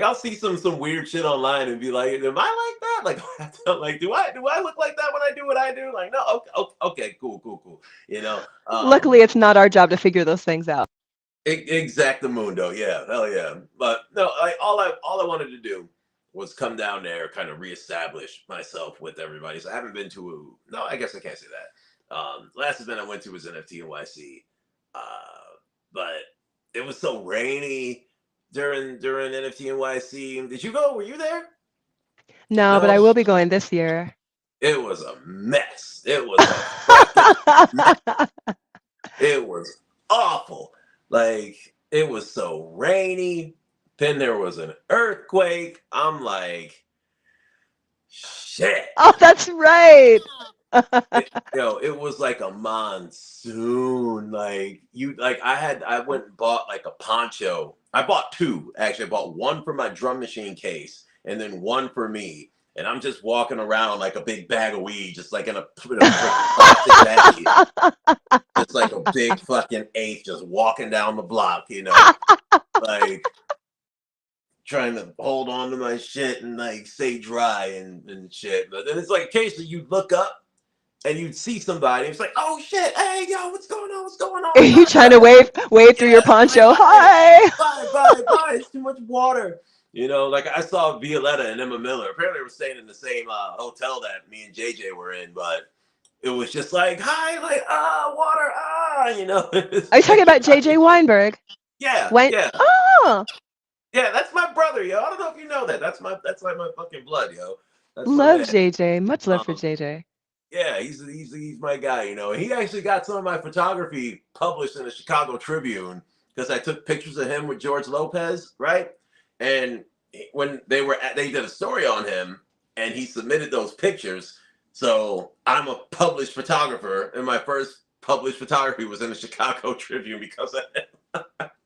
I'll see some weird shit online and be like, am I like that? Like do I look like that when I do what I do? Like, no, okay, cool. You know, um, Luckily, it's not our job to figure those things out. exactamundo, yeah, hell yeah. But no, all I wanted to do was come down there, kind of reestablish myself with everybody. So I haven't been to no, I guess I can't say that. Last event I went to was NFT NYC, but it was so rainy during NFT NYC. Did you go? Were you there? No, but No, I will be going this year. it was a mess. It was a fucking mess. It was awful. Like it was so rainy. Then there was an earthquake. I'm like, shit. Oh, that's right. It was like a monsoon. I went and bought like a poncho. I bought two actually. I bought one for my drum machine case and then one for me. And I'm just walking around like a big bag of weed, just like in a freaking plastic baggie. Just like a big fucking eighth, just walking down the block, like trying to hold on to my shit and like stay dry and shit. But then it's like occasionally you look up and you'd see somebody. It's like, oh shit, hey yo, what's going on? What's going Are on? you trying to wave through Yeah, your like poncho? bye, Hi. bye. It's too much water. Like I saw Violetta and Emma Miller. Apparently, we're staying in the same hotel that me and JJ were in, but it was just like, hi, like, water, you know. Are you talking about JJ Weinberg? Yeah, When yeah, oh, yeah. That's my brother, yo. I don't know if you know that. That's like my fucking blood, yo. That's my love man. JJ. Much love for Um, JJ. yeah, he's my guy, you know. And he actually got some of my photography published in the Chicago Tribune because I took pictures of him with George Lopez, right? And when they did a story on him, and he submitted those pictures. So I'm a published photographer, and my first published photography was in the Chicago Tribune because of it.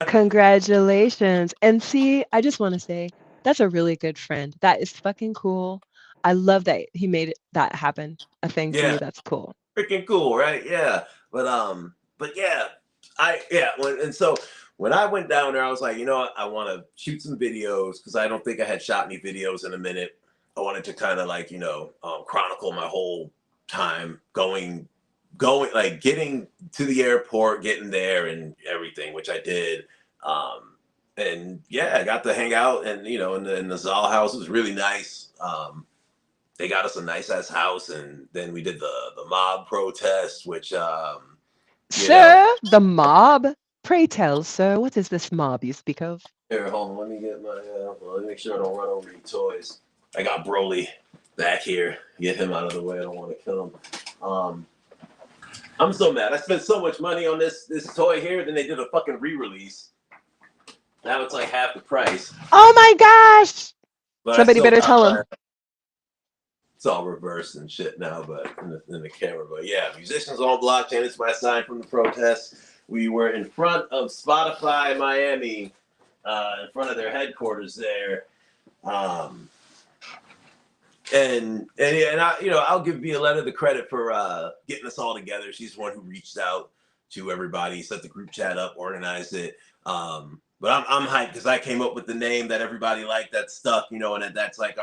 Congratulations. And see, I just want to say that's a really good friend. That is fucking cool. I love that he made that happen. A thing for Yeah, you. That's cool. freaking cool, right? Yeah, but yeah, and so when I went down there, I was like, you know what, I want to shoot some videos because I don't think I had shot any videos in a minute. I wanted to kind of like, chronicle my whole time going like getting to the airport, getting there, and everything, which I did. And yeah, I got to hang out, and in the Zal house. It was really nice. They got us a nice ass house, and then we did the mob protest, which you know Sir, the mob? Pray tell, sir, what is this mob you speak of? here, hold on, let me get my let me make sure I don't run over any toys. I got Broly back here. Get him out of the way. I don't want to kill him. I'm so mad. I spent so much money on this toy here, then they did a fucking re-release. Now it's like half the price. Oh my gosh! But I Somebody still better got tell him. my, it's all reversed and shit now, but in the camera. But yeah, musicians on blockchain. It's my sign from the protest. We were in front of Spotify Miami, in front of their headquarters there, um, and I, I'll give Violetta the credit for getting us all together. She's the one who reached out to everybody, set the group chat up, organized it. But I'm hyped because I came up with the name that everybody liked, that stuck, and that's like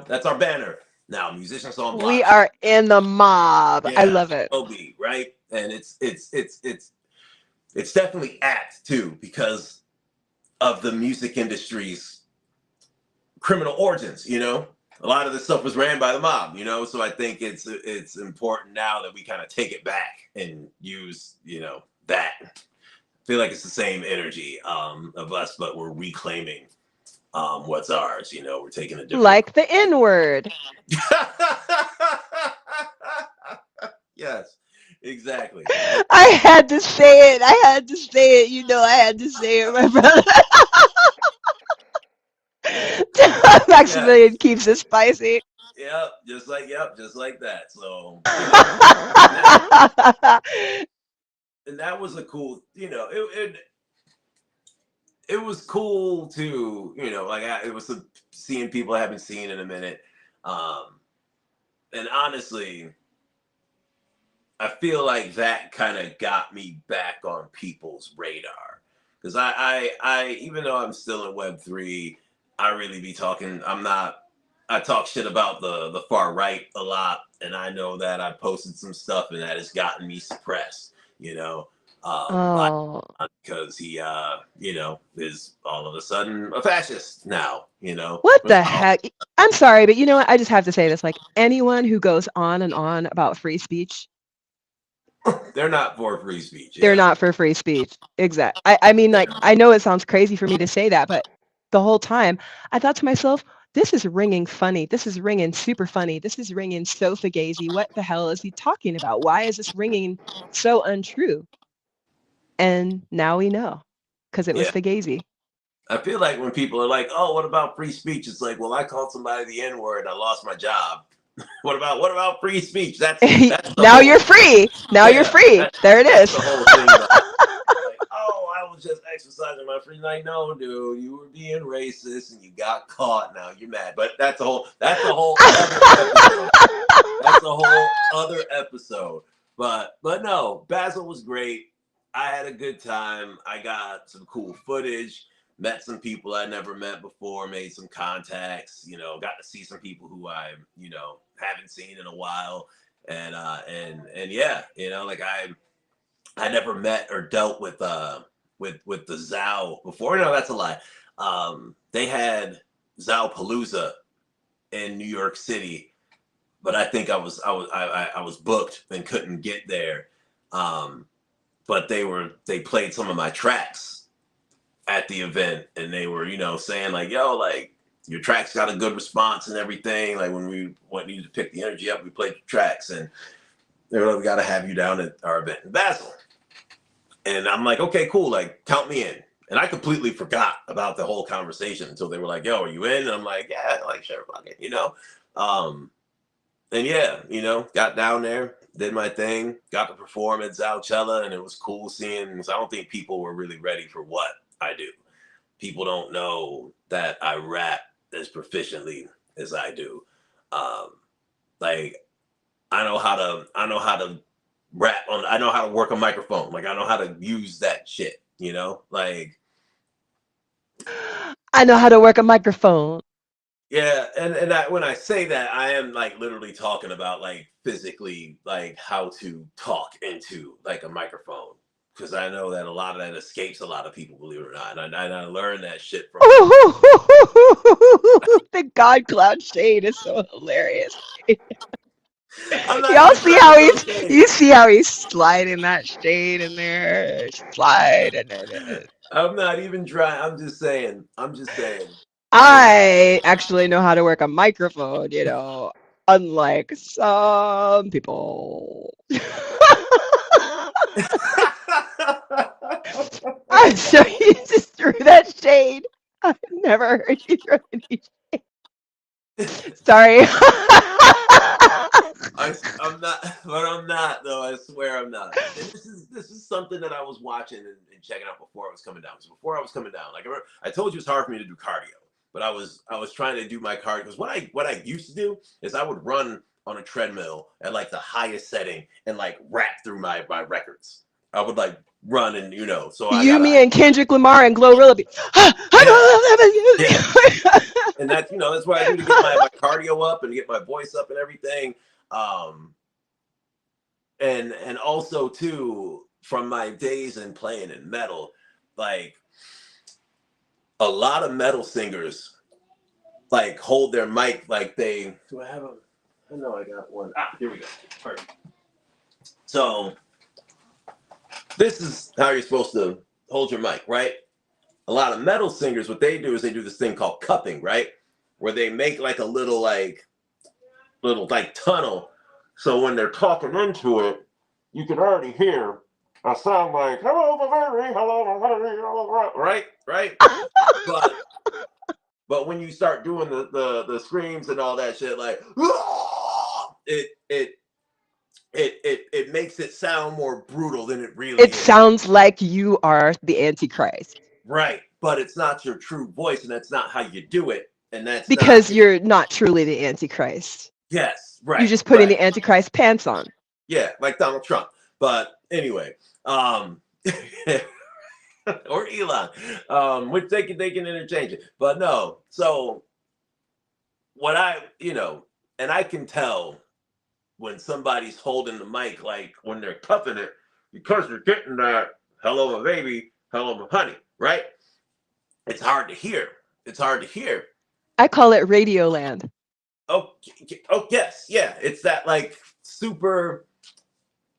that's our banner now. Musicians on We blockchain. are in the mob. I Yeah, love it. Obi, right? And it's definitely apt too because of the music industry's criminal origins. A lot of this stuff was ran by the mob. So I think it's important now that we kind of take it back and use that. I feel like it's the same energy of us, but we're reclaiming what's ours. We're taking a different Like the N word. Yes, exactly. I had to say it. I had to say it. You know, I had to say it, my brother. Yeah, Maximilian keeps it spicy. just like that. So and that was a cool. It was cool to like it was seeing people I haven't seen in a minute, and honestly, I feel like that kind of got me back on people's radar because I even though I'm still in Web3, I really be talking. I talk shit about the far right a lot, and I know that I posted some stuff and that has gotten me suppressed. By Oh, because he is all of a sudden a fascist now. what the heck? I'm sorry, but you know what? I just have to say this. Like anyone who goes on and on about free speech, They're not for free speech. they're Yeah, not for free speech. Exact. I mean, like, I know it sounds crazy for me to say that, but the whole time I thought to myself, this is ringing funny. This is ringing super funny. This is ringing so fugazi. What the hell is he talking about? Why is this ringing so untrue? And now we know because it was yeah. fugazi. I feel like when people are like, "Oh, what about free speech?" It's like, "Well, I called somebody the N word and I lost my job. What about free speech? That's the Now whole you're free. Now you're yeah. free. There it That's is. the whole thing about like, oh, I was just exercising my free. Like, no, dude, you were being racist and you got caught. Now you're mad. But that's a whole other episode. That's a whole other episode. But no, Basil was great. I had a good time. I got some cool footage, met some people I never met before, made some contacts, got to see some people who I haven't seen in a while. And yeah, like I never met or dealt with the Zao before. No, that's a lie. They had Zao Palooza in New York City but I think I was booked and couldn't get there. Um, but they played some of my tracks at the event, and they were saying like, yo, like your tracks got a good response and everything. Like when we needed to pick the energy up, we played your tracks, and they were like, we got to have you down at our event in Basel. And I'm like, okay, cool, like count me in. And I completely forgot about the whole conversation until they were like, yo, are you in? And I'm like, yeah, like sure, fuck it. Um, and yeah, got down there, did my thing, got to perform at Zalcella, and it was cool seeing. Cause I don't think people were really ready for what I do. People don't know that I rap as proficiently as I do. Um, like I know how to rap on. I know how to work a microphone. Like I know how to use that shit. Like I know how to work a microphone. yeah, and when I say that, I am like literally talking about like physically like how to talk into like a microphone, because I know that a lot of that escapes a lot of people, believe it or not, and I learned that shit from. The God Cloud shade is so hilarious. I'm not Y'all even see trying to how throw he's shade. you see how he's sliding that shade in there, sliding it. I'm not even trying. I'm just saying. I'm just saying. Like. I actually know how to work a microphone, unlike some people. I'm sorry, you just threw that shade. I've never heard you throw any. Sorry. I'm not, but I'm not though. I swear I'm not. And this is something that I was watching and checking out before I was coming down. So before I was coming down, like I told you, it's hard for me to do cardio, but I was trying to do my cardio, because what I used to do is I would run on a treadmill at like the highest setting and like rap through my records. I would like run, and so I You, got me, a and Kendrick Lamar and Glorilla be. yeah, yeah. And that's what I do to get my cardio up and get my voice up and everything. Um, and also too, from my days in playing in metal, like a lot of metal singers like hold their mic like they. Do I have a? I know I got one. Here we go. Perfect. So this is how you're supposed to hold your mic, right? A lot of metal singers, what they do is they do this thing called cupping, right? Where they make like a little like tunnel, so when they're talking into it, you can already hear a sound like hello, hello, right. But when you start doing the screams and all that shit, like it makes it sound more brutal than it really It is. sounds like you are the Antichrist Right, but it's not your true voice, and that's not how you do it, and that's not. because you're not truly the Antichrist. Yes, You're right, just putting right. the Antichrist pants on. Yeah, like Donald Trump. But anyway, um, or Elon, which they can interchange it. But no, so what and I can tell when somebody's holding the mic, like when they're cuffing it, because they're getting that hello my baby, hello my honey, right? It's hard to hear. It's hard to hear. I call it Radioland. Oh, oh yes, yeah. It's that like super,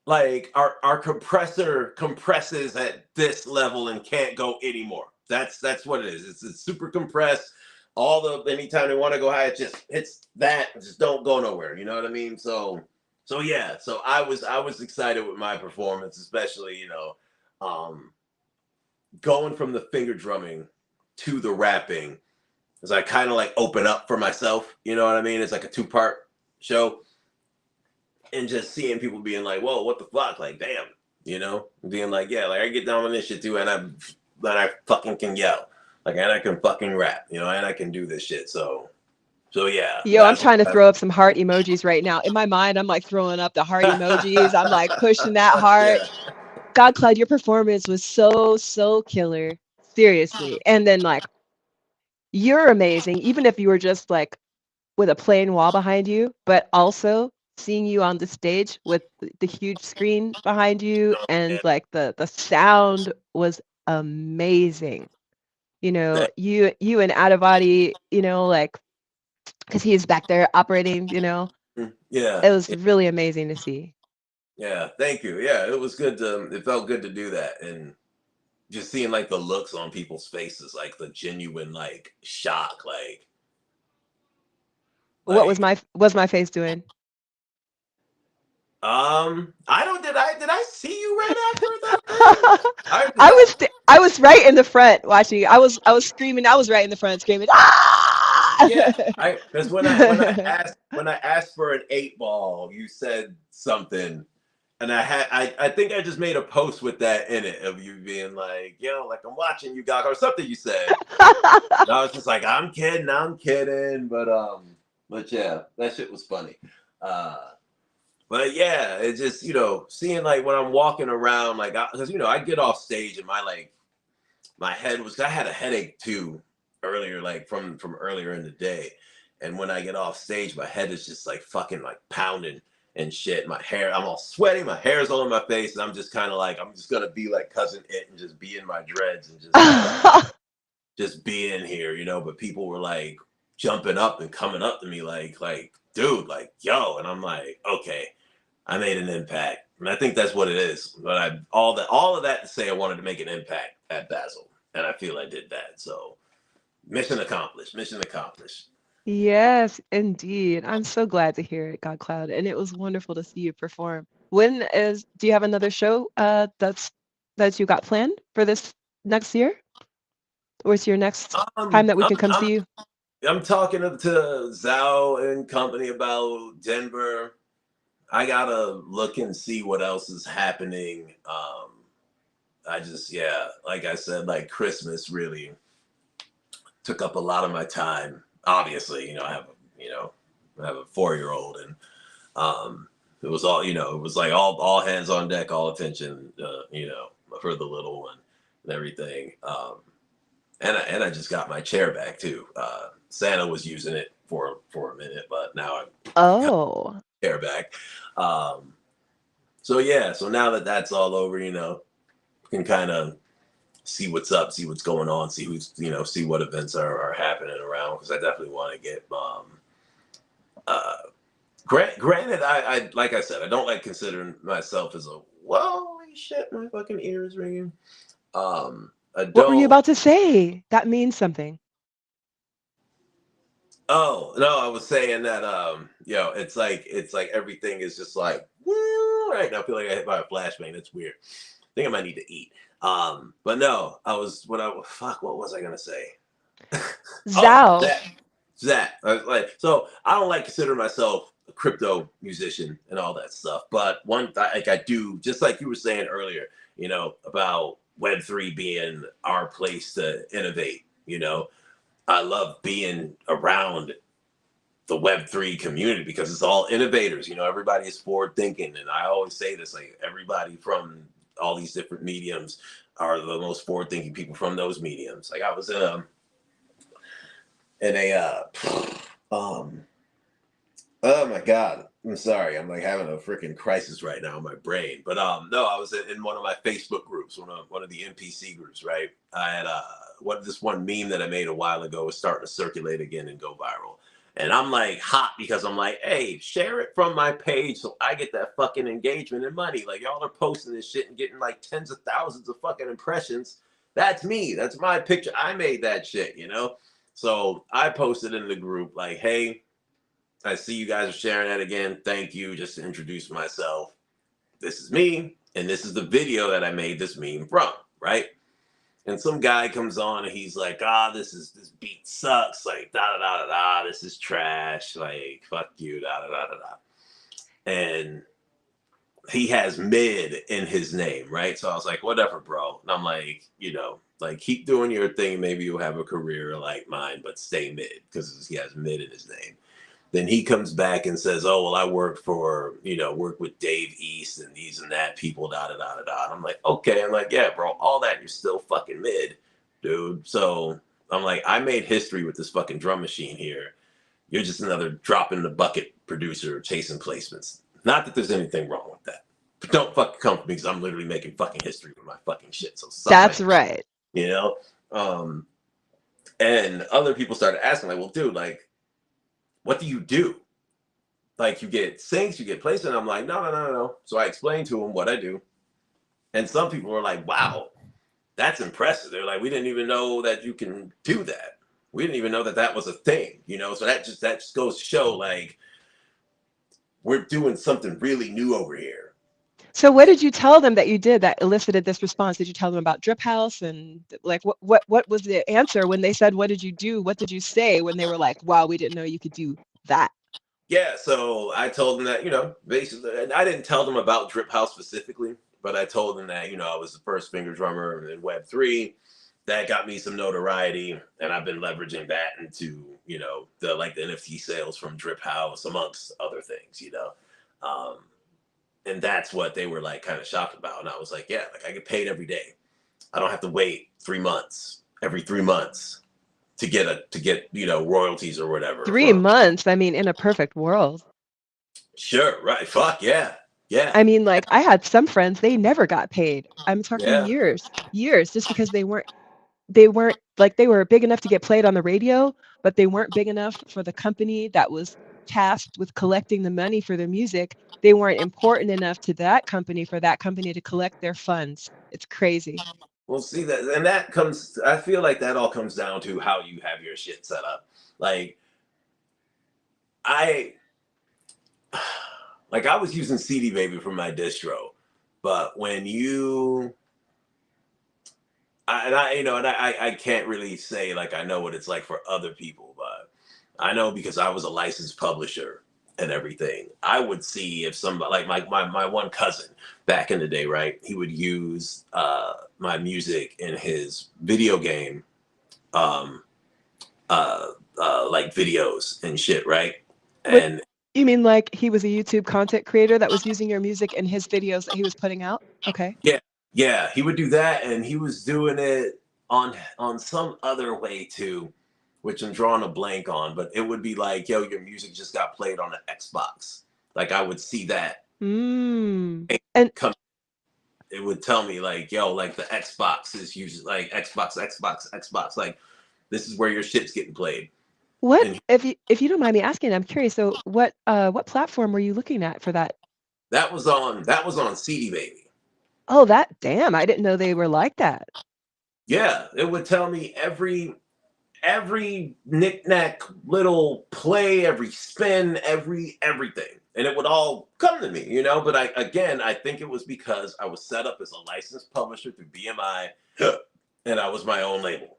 like our compressor compresses at this level and can't go anymore. That's what it is. It's super compressed. All the anytime they want to go high, it just hits that. Just don't go nowhere. You know what I mean? So yeah. So I was excited with my performance, especially um, going from the finger drumming to the rapping, as I kind of like open up for myself. You know what I mean? It's like a 2-part show, and just seeing people being like, "Whoa, what the fuck?" Like, damn, being like, "Yeah, like I get down on this shit too," and I fucking can yell, like, and I can fucking rap, and I can do this shit. So yeah, Yo, I'm trying to throw up some heart emojis right now. In my mind, I'm like throwing up the heart emojis. I'm like pushing that heart. yeah, God, Clyde, your performance was so, so killer. Seriously. And then, like, you're amazing, even if you were just like with a plain wall behind you, but also seeing you on the stage with the huge screen behind you oh, and man. like the sound was amazing. You and Adavati, like because he is back there operating, Yeah. It was really amazing to see. Yeah. Thank you. Yeah. It was good to, it felt good to do that. And just seeing like the looks on people's faces, like the genuine like shock, What like was my face doing? I don't did I see you right after that thing? I because I was right in the front watching. I was screaming. I was right in the front screaming. Ah! yeah, I because when I asked for an 8 ball, you said something, and I think I just made a post with that in it of you being like, yo, like I'm watching you guys or something you said. And I was just like, I'm kidding, but yeah, that shit was funny. Uh, but yeah, it just seeing like when I'm walking around like because I get off stage and my head was I had a headache too earlier like from earlier in the day, and when I get off stage my head is just like fucking like pounding and shit. My hair, I'm all sweaty, my hair's all in my face, and I'm just kind of like I'm just gonna be like cousin it and just be in my dreads and just kind of just be in here, but people were like jumping up and coming up to me like dude, like yo, and I'm like okay, I made an impact, and I think that's what it is. But all of that to say, I wanted to make an impact at Basel, and I feel I did that. So mission accomplished. Mission accomplished. Yes, indeed. I'm so glad to hear it, God Cloud, and it was wonderful to see you perform. Do you have another show that you got planned for this next year? Or is your next time that we I'm can come see you? I'm talking to Zhao and company about Denver. I gotta look and see what else is happening. I just yeah, like I said, like Christmas really took up a lot of my time. Obviously, I have a 4-year-old, and it was all it was like all hands on deck, all attention, for the little one and everything. And I just got my chair back too. Santa was using it for a minute, but now I got Oh. my chair back. Um, so yeah, so now that that's all over, can kind of see what's up, see what's going on, see who's see what events are happening around, because I definitely want to get uh granted, I like I said, I don't like considering myself as a well, holy shit, my fucking ear is ringing. I What were you don't. about to say? That means something. Oh no, I was saying that it's like everything is just like right now. I feel like I hit by a flashbang. That's weird. I think I might need to eat. But no, I was fuck. What was I gonna say? Oh, Zhao. that. Like, so I don't like consider myself a crypto musician and all that stuff. But like I do, just like you were saying earlier, about Web3 being our place to innovate. I love being around the Web3 community because it's all innovators. Everybody is forward thinking, and I always say this: like everybody from all these different mediums are the most forward thinking people from those mediums. Like I was in a um oh my god, I'm sorry, I'm like having a freaking crisis right now in my brain. But no, I was in one of my Facebook groups, one of the NPC groups, right? I had this one meme that I made a while ago was starting to circulate again and go viral. And I'm like hot because I'm like, hey, share it from my page so I get that fucking engagement and money. Like y'all are posting this shit and getting like tens of thousands of fucking impressions. That's me. That's my picture. I made that shit. So I posted in the group like, hey, I see you guys are sharing that again. Thank you. Just to introduce myself. This is me, and this is the video that I made this meme from, right? And some guy comes on and he's like, this beat sucks, like da da da da da, this is trash, like fuck you, da da da da da. And he has mid in his name, right? So I was like, whatever, bro. And I'm like, like keep doing your thing. Maybe you'll have a career like mine, but stay mid because he has mid in his name. Then he comes back and says, "Oh well, I work with Dave East and these and that people, da da da da da." And I'm like, "Okay." I'm like, "Yeah, bro, all that you're still fucking mid, dude." So I'm like, "I made history with this fucking drum machine here. You're just another drop in the bucket producer chasing placements. Not that there's anything wrong with that, but don't fucking come for me because I'm literally making fucking history with my fucking shit. So suck my, That's right. you know." Um, and other people started asking, like, "Well, dude, like, what do you do?" Like you get syncs, you get placement. I'm like, no, no, no, no, no. So I explained to them what I do. And some people were like, wow, that's impressive. They're like, we didn't even know that you can do that. We didn't even know that that was a thing, you know? So that just goes to show like we're doing something really new over here. So what did you tell them that you did that elicited this response? Did you tell them about Drip House and like what was the answer when they said what did you do? What did you say when they were like, wow, we didn't know you could do that? Yeah, so I told them that, basically, and I didn't tell them about Drip House specifically, but I told them that, I was the first finger drummer in Web3. That got me some notoriety, and I've been leveraging that into, the NFT sales from Drip House, amongst other things. Um, and that's what they were like kind of shocked about. And I was like, yeah, like I get paid every day. I don't have to wait 3 months, every 3 months to get royalties or whatever Three for. months. I mean, in a perfect world. Sure, right. Fuck yeah. Yeah. I mean, like I had some friends, they never got paid. I'm talking Yeah. years, just because they weren't like they were big enough to get played on the radio, but they weren't big enough for the company that was tasked with collecting the money for their music. They weren't important enough to that company for that company to collect their funds. It's crazy. Well, see that, and that comes. I feel like that all comes down to how you have your shit set up. Like I, like I was using CD Baby for my distro, but when I can't really say like I know what it's like for other people, but I know because I was a licensed publisher and everything. I would see if somebody like my one cousin back in the day, right? He would use my music in his video game, um, like videos and shit, right? What And you mean like he was a YouTube content creator that was using your music in his videos that he was putting out? Okay. yeah, yeah, he would do that, and he was doing it on some other way too, which I'm drawing a blank on. But it would be like, yo, your music just got played on the Xbox. Like I would see that Mm. and And come. It would tell me like, yo, like the Xbox is usually like Xbox. Like this is where your shit's getting played. what And if you don't mind me asking, I'm curious. So what platform were you looking at for that? that was on CD Baby. Oh, that damn, I didn't know they were like that. Yeah, it would tell me every knick-knack little play, every spin, everything. And it would all come to me. But I think it was because I was set up as a licensed publisher through BMI and I was my own label.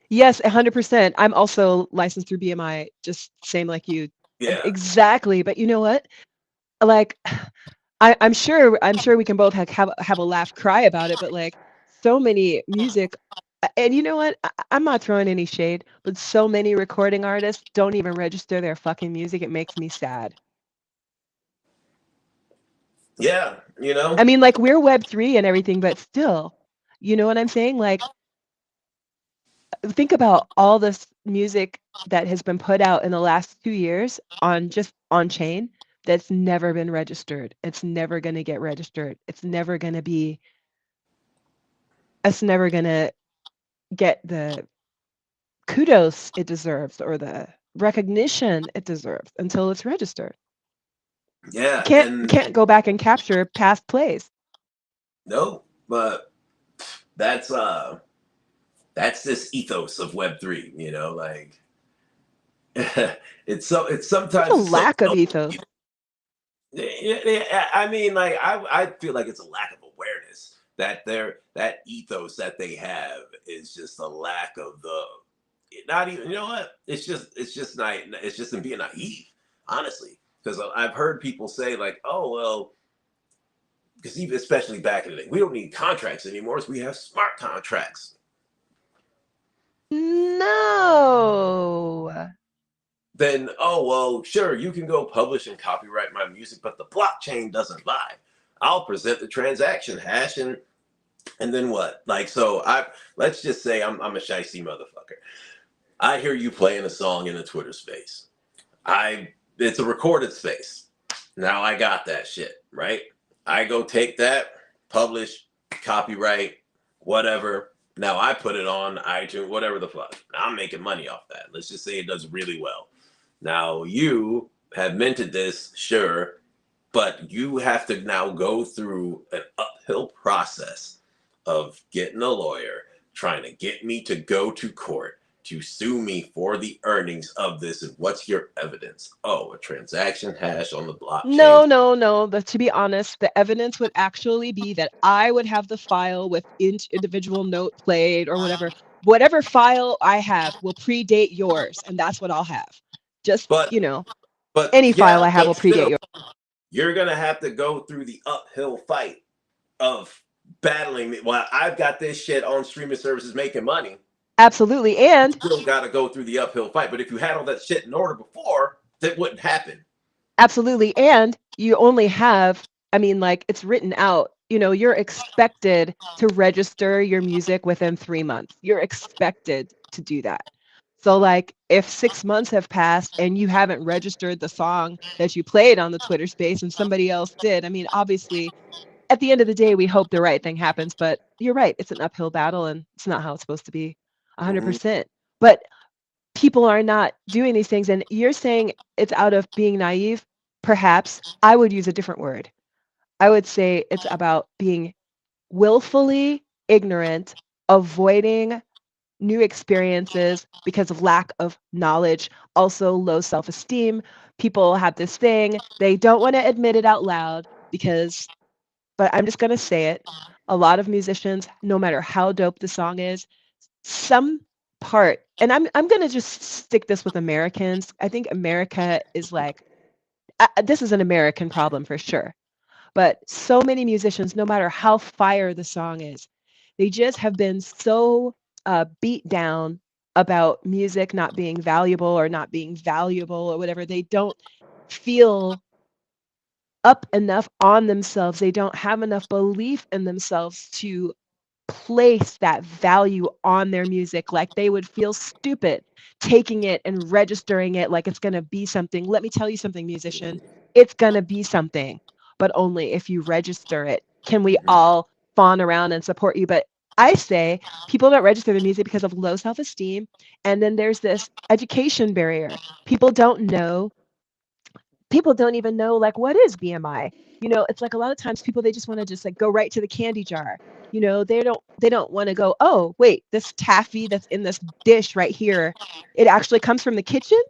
Yes, 100%. I'm also licensed through BMI, just same like you. Yeah. Exactly. But you know what? Like I'm sure we can both have a laugh cry about it, but like so many music and you know what? I'm not throwing any shade, but so many recording artists don't even register their fucking music. It makes me sad. Yeah, I mean, like we're Web3 and everything, but still, you know what I'm saying? Like think about all this music that has been put out in the last 2 years on just on chain that's never been registered. It's never going to get registered. It's never going to get the kudos it deserves or the recognition it deserves until it's registered. You yeah, can't go back and capture past plays. no, but that's that's this ethos of Web3. Like it's There's a sometimes so lack of ethos. yeah, I mean, like I feel like it's a lack of awareness that ethos that they have is just a lack of the not even what it's just in being naive, honestly, because I've heard people say like, oh well, because even especially back in the day, we don't need contracts anymore, so we have smart contracts. No. Then oh well, sure, you can go publish and copyright my music, but the blockchain doesn't lie. I'll present the transaction hash and then what? Like, so let's just say I'm a shicey motherfucker. I hear you playing a song in a Twitter space. It's a recorded space. Now I got that shit, right? I go take that, publish, copyright, whatever. Now I put it on iTunes, whatever the fuck. Now I'm making money off that. Let's just say it does really well. Now you have minted this, sure, but you have to now go through an uphill process of getting a lawyer, trying to get me to go to court to sue me for the earnings of this. And what's your evidence? Oh, a transaction hash on the blockchain. No, no, no. But to be honest, the evidence would actually be that I would have the file with individual note played or whatever. Whatever file I have will predate yours, and that's what I'll have. Just, But any file yeah, I have will but predate still, yours. you're gonna have to go through the uphill fight of battling me. While I've got this shit on streaming services making money, Absolutely. you And still got to go through the uphill fight. But if you had all that shit in order before, that wouldn't happen. absolutely. And you only have, I mean, like it's written out, you're expected to register your music within 3 months. You're expected to do that. So, like, if 6 months have passed and you haven't registered the song that you played on the Twitter space and somebody else did, I mean, obviously, at the end of the day, we hope the right thing happens. But you're right, it's an uphill battle and it's not how it's supposed to be Mm-hmm. 100%. But people are not doing these things. And you're saying it's out of being naive. Perhaps I would use a different word. I would say it's about being willfully ignorant, avoiding new experiences because of lack of knowledge, also low self esteem. People have this thing, they don't want to admit it out loud because, but I'm just going to say it. A lot of musicians, no matter how dope the song is, some part, and I'm going to just stick this with Americans. I think America is like, this is an American problem for sure. But so many musicians, no matter how fire the song is, they just have been so beat down about music not being valuable or not being valuable or whatever. They don't feel up enough on themselves. They don't have enough belief in themselves to place that value on their music. Like they would feel stupid taking it and registering it like it's going to be something. Let me tell you something, musician. It's going to be something, but only if you register it. Can we Mm-hmm. all fawn around and support you? But I say people don't register their music because of low self esteem. And then there's this education barrier. People don't even know like what is BMI. It's like a lot of times people they just want to just like go right to the candy jar. They don't want to go, oh wait, this taffy that's in this dish right here, it actually comes from the kitchen.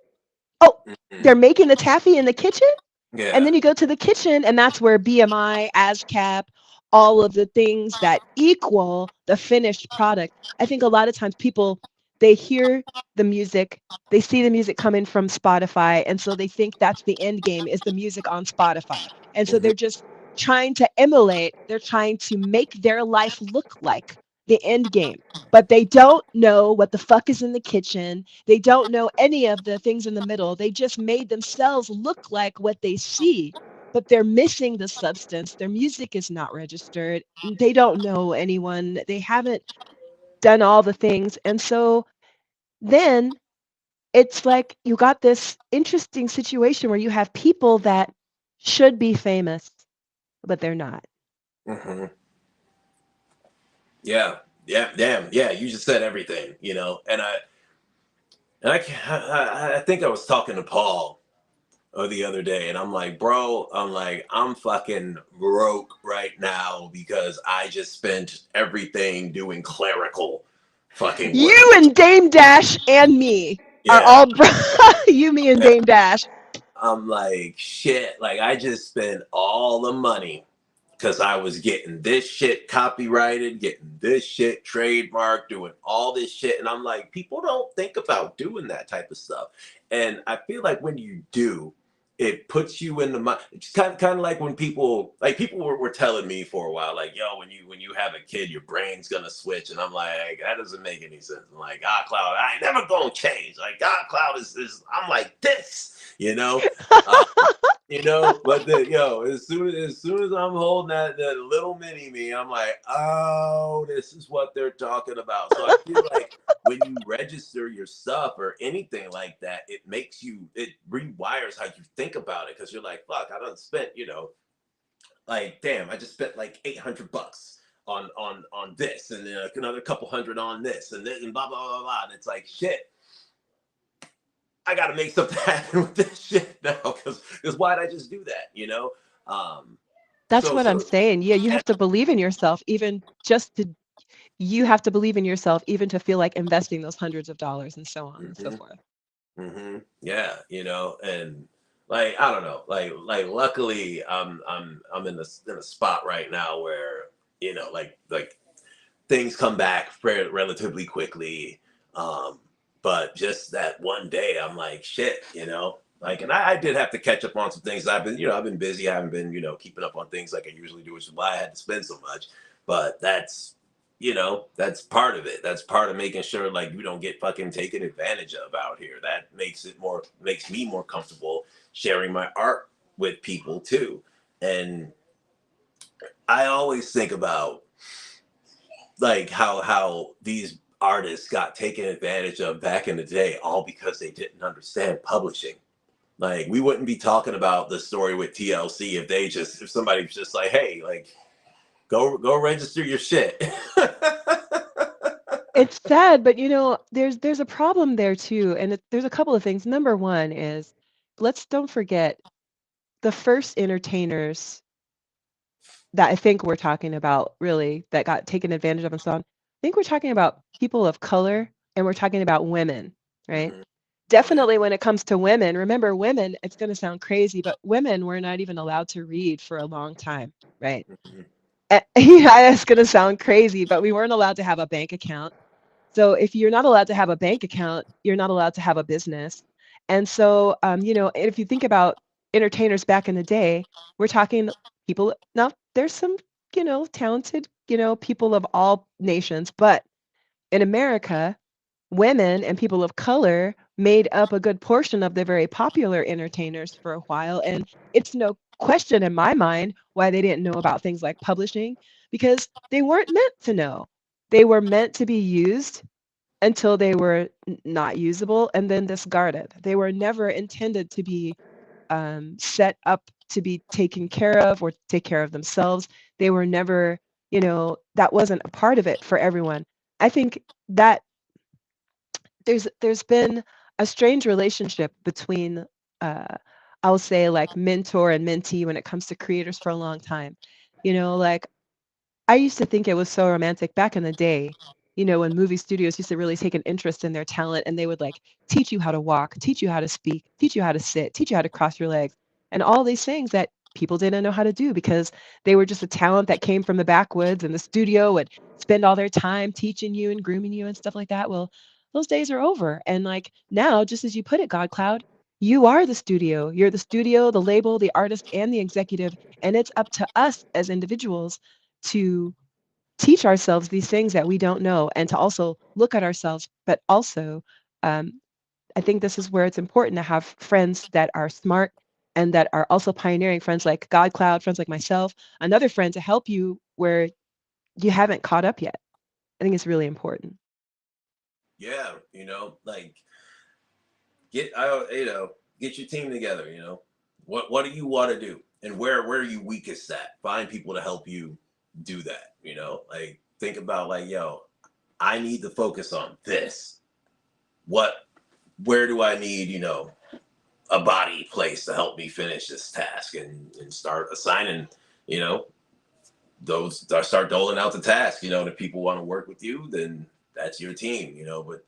Oh, Mm-hmm. they're making the taffy in the kitchen. And Yeah. then you go to the kitchen, and that's where BMI, ASCAP, all of the things that equal the finished product. I think a lot of times people, they hear the music, they see the music coming from Spotify, and so they think that's the end game is the music on Spotify. And so Mm-hmm. they're just trying to emulate, they're trying to make their life look like the end game. But they don't know what the fuck is in the kitchen. They don't know any of the things in the middle. They just made themselves look like what they see, but they're missing the substance. Their music is not registered. They don't know anyone. They haven't done all the things. And so then it's like you got this interesting situation where you have people that should be famous, but they're not. Mm-hmm. Yeah. Yeah. Damn. Yeah. You just said everything, and I think I was talking to Paul the other day, and I'm like, bro, I'm fucking broke right now because I just spent everything doing clerical fucking work. You and Dame Dash and me are Yeah. all you, me, and Dame Dash. I'm like, shit, like I just spent all the money because I was getting this shit copyrighted, getting this shit trademarked, doing all this shit. And I'm like, people don't think about doing that type of stuff. And I feel like when you do, it puts you in the mind. It's kind of like when people were telling me for a while, like, yo, when you have a kid, your brain's gonna switch. And I'm like, that doesn't make any sense. I'm like, God Cloud, I ain't never gonna change. Like God Cloud is I'm like this. Uh, but as soon as I'm holding that little mini me, I'm like, oh, this is what they're talking about. So I feel like when you register your stuff or anything like that, it rewires how you think about it because you're like, fuck, I done spent, like, damn, I just spent like $800 on this, and then another couple hundred on this, and then and blah blah blah blah. And it's like, shit, I got to make something happen with this shit now, because why'd I just do that, you know? Um, That's what I'm so saying. Yeah, you have to believe in yourself even just to you have to believe in yourself even to feel like investing those hundreds of dollars and so on and so hmm forth. yeah, you know, and like I don't know, luckily I'm in a spot right now where you know, like things come back relatively quickly. Um, but just that one day, I'm like, shit, you know. Like, and I did have to catch up on some things. I've been busy. I haven't been, keeping up on things like I usually do, which is why I had to spend so much. But that's part of it. That's part of making sure like you don't get fucking taken advantage of out here. That makes me more comfortable sharing my art with people too. And I always think about like how these artists got taken advantage of back in the day, all because they didn't understand publishing. Like we wouldn't be talking about the story with TLC if somebody was just like, hey, like go register your shit. It's sad, but there's a problem there too, and there's a couple of things. Number one is let's don't forget the first entertainers that I think we're talking about really that got taken advantage of and so on. I think we're talking about people of color and we're talking about women, right? Mhm. Oh yeah. Definitely when it comes to women, remember women, it's going to sound crazy, but women were not even allowed to read for a long time, right? Mhm. Yeah, it's going to sound crazy, but we weren't allowed to have a bank account. So if you're not allowed to have a bank account, you're not allowed to have a business. And so, if you think about entertainers back in the day, we're talking people. Now, there's some, talented, people of all nations, but in America, women and people of color made up a good portion of the very popular entertainers for a while. And it's no question in my mind why they didn't know about things like publishing, because they weren't meant to know. They were meant to be used until they were not usable and then discarded. They were never intended to be set up to be taken care of or take care of themselves. They were never, that wasn't a part of it for everyone. I think that there's been a strange relationship between uh, I'll say like mentor and mentee when it comes to creators for a long time. Like I used to think it was so romantic back in the day, when movie studios used to really take an interest in their talent and they would like teach you how to walk, teach you how to speak, teach you how to sit, teach you how to cross your legs, and all these things that people didn't know how to do because they were just a talent that came from the backwoods and the studio would spend all their time teaching you and grooming you and stuff like that. Well, those days are over. And like now, just as you put it, God Cloud, you are the studio. You're the studio, the label, the artist, and the executive. And it's up to us as individuals to teach ourselves these things that we don't know and to also look at ourselves. But also, um, I think this is where it's important to have friends that are smart and that are also pioneering, friends like God Cloud, friends like myself, another friend to help you where you haven't caught up yet. I think it's really important. Yeah, like get I get your team together. What do you want to do, and where are you weakest at? Find people to help you do that. Like think about like I need to focus on this. What Where do I need a body place to help me finish this task, and start assigning you know those start doling out the tasks. And if people want to work with you, then that's your team. But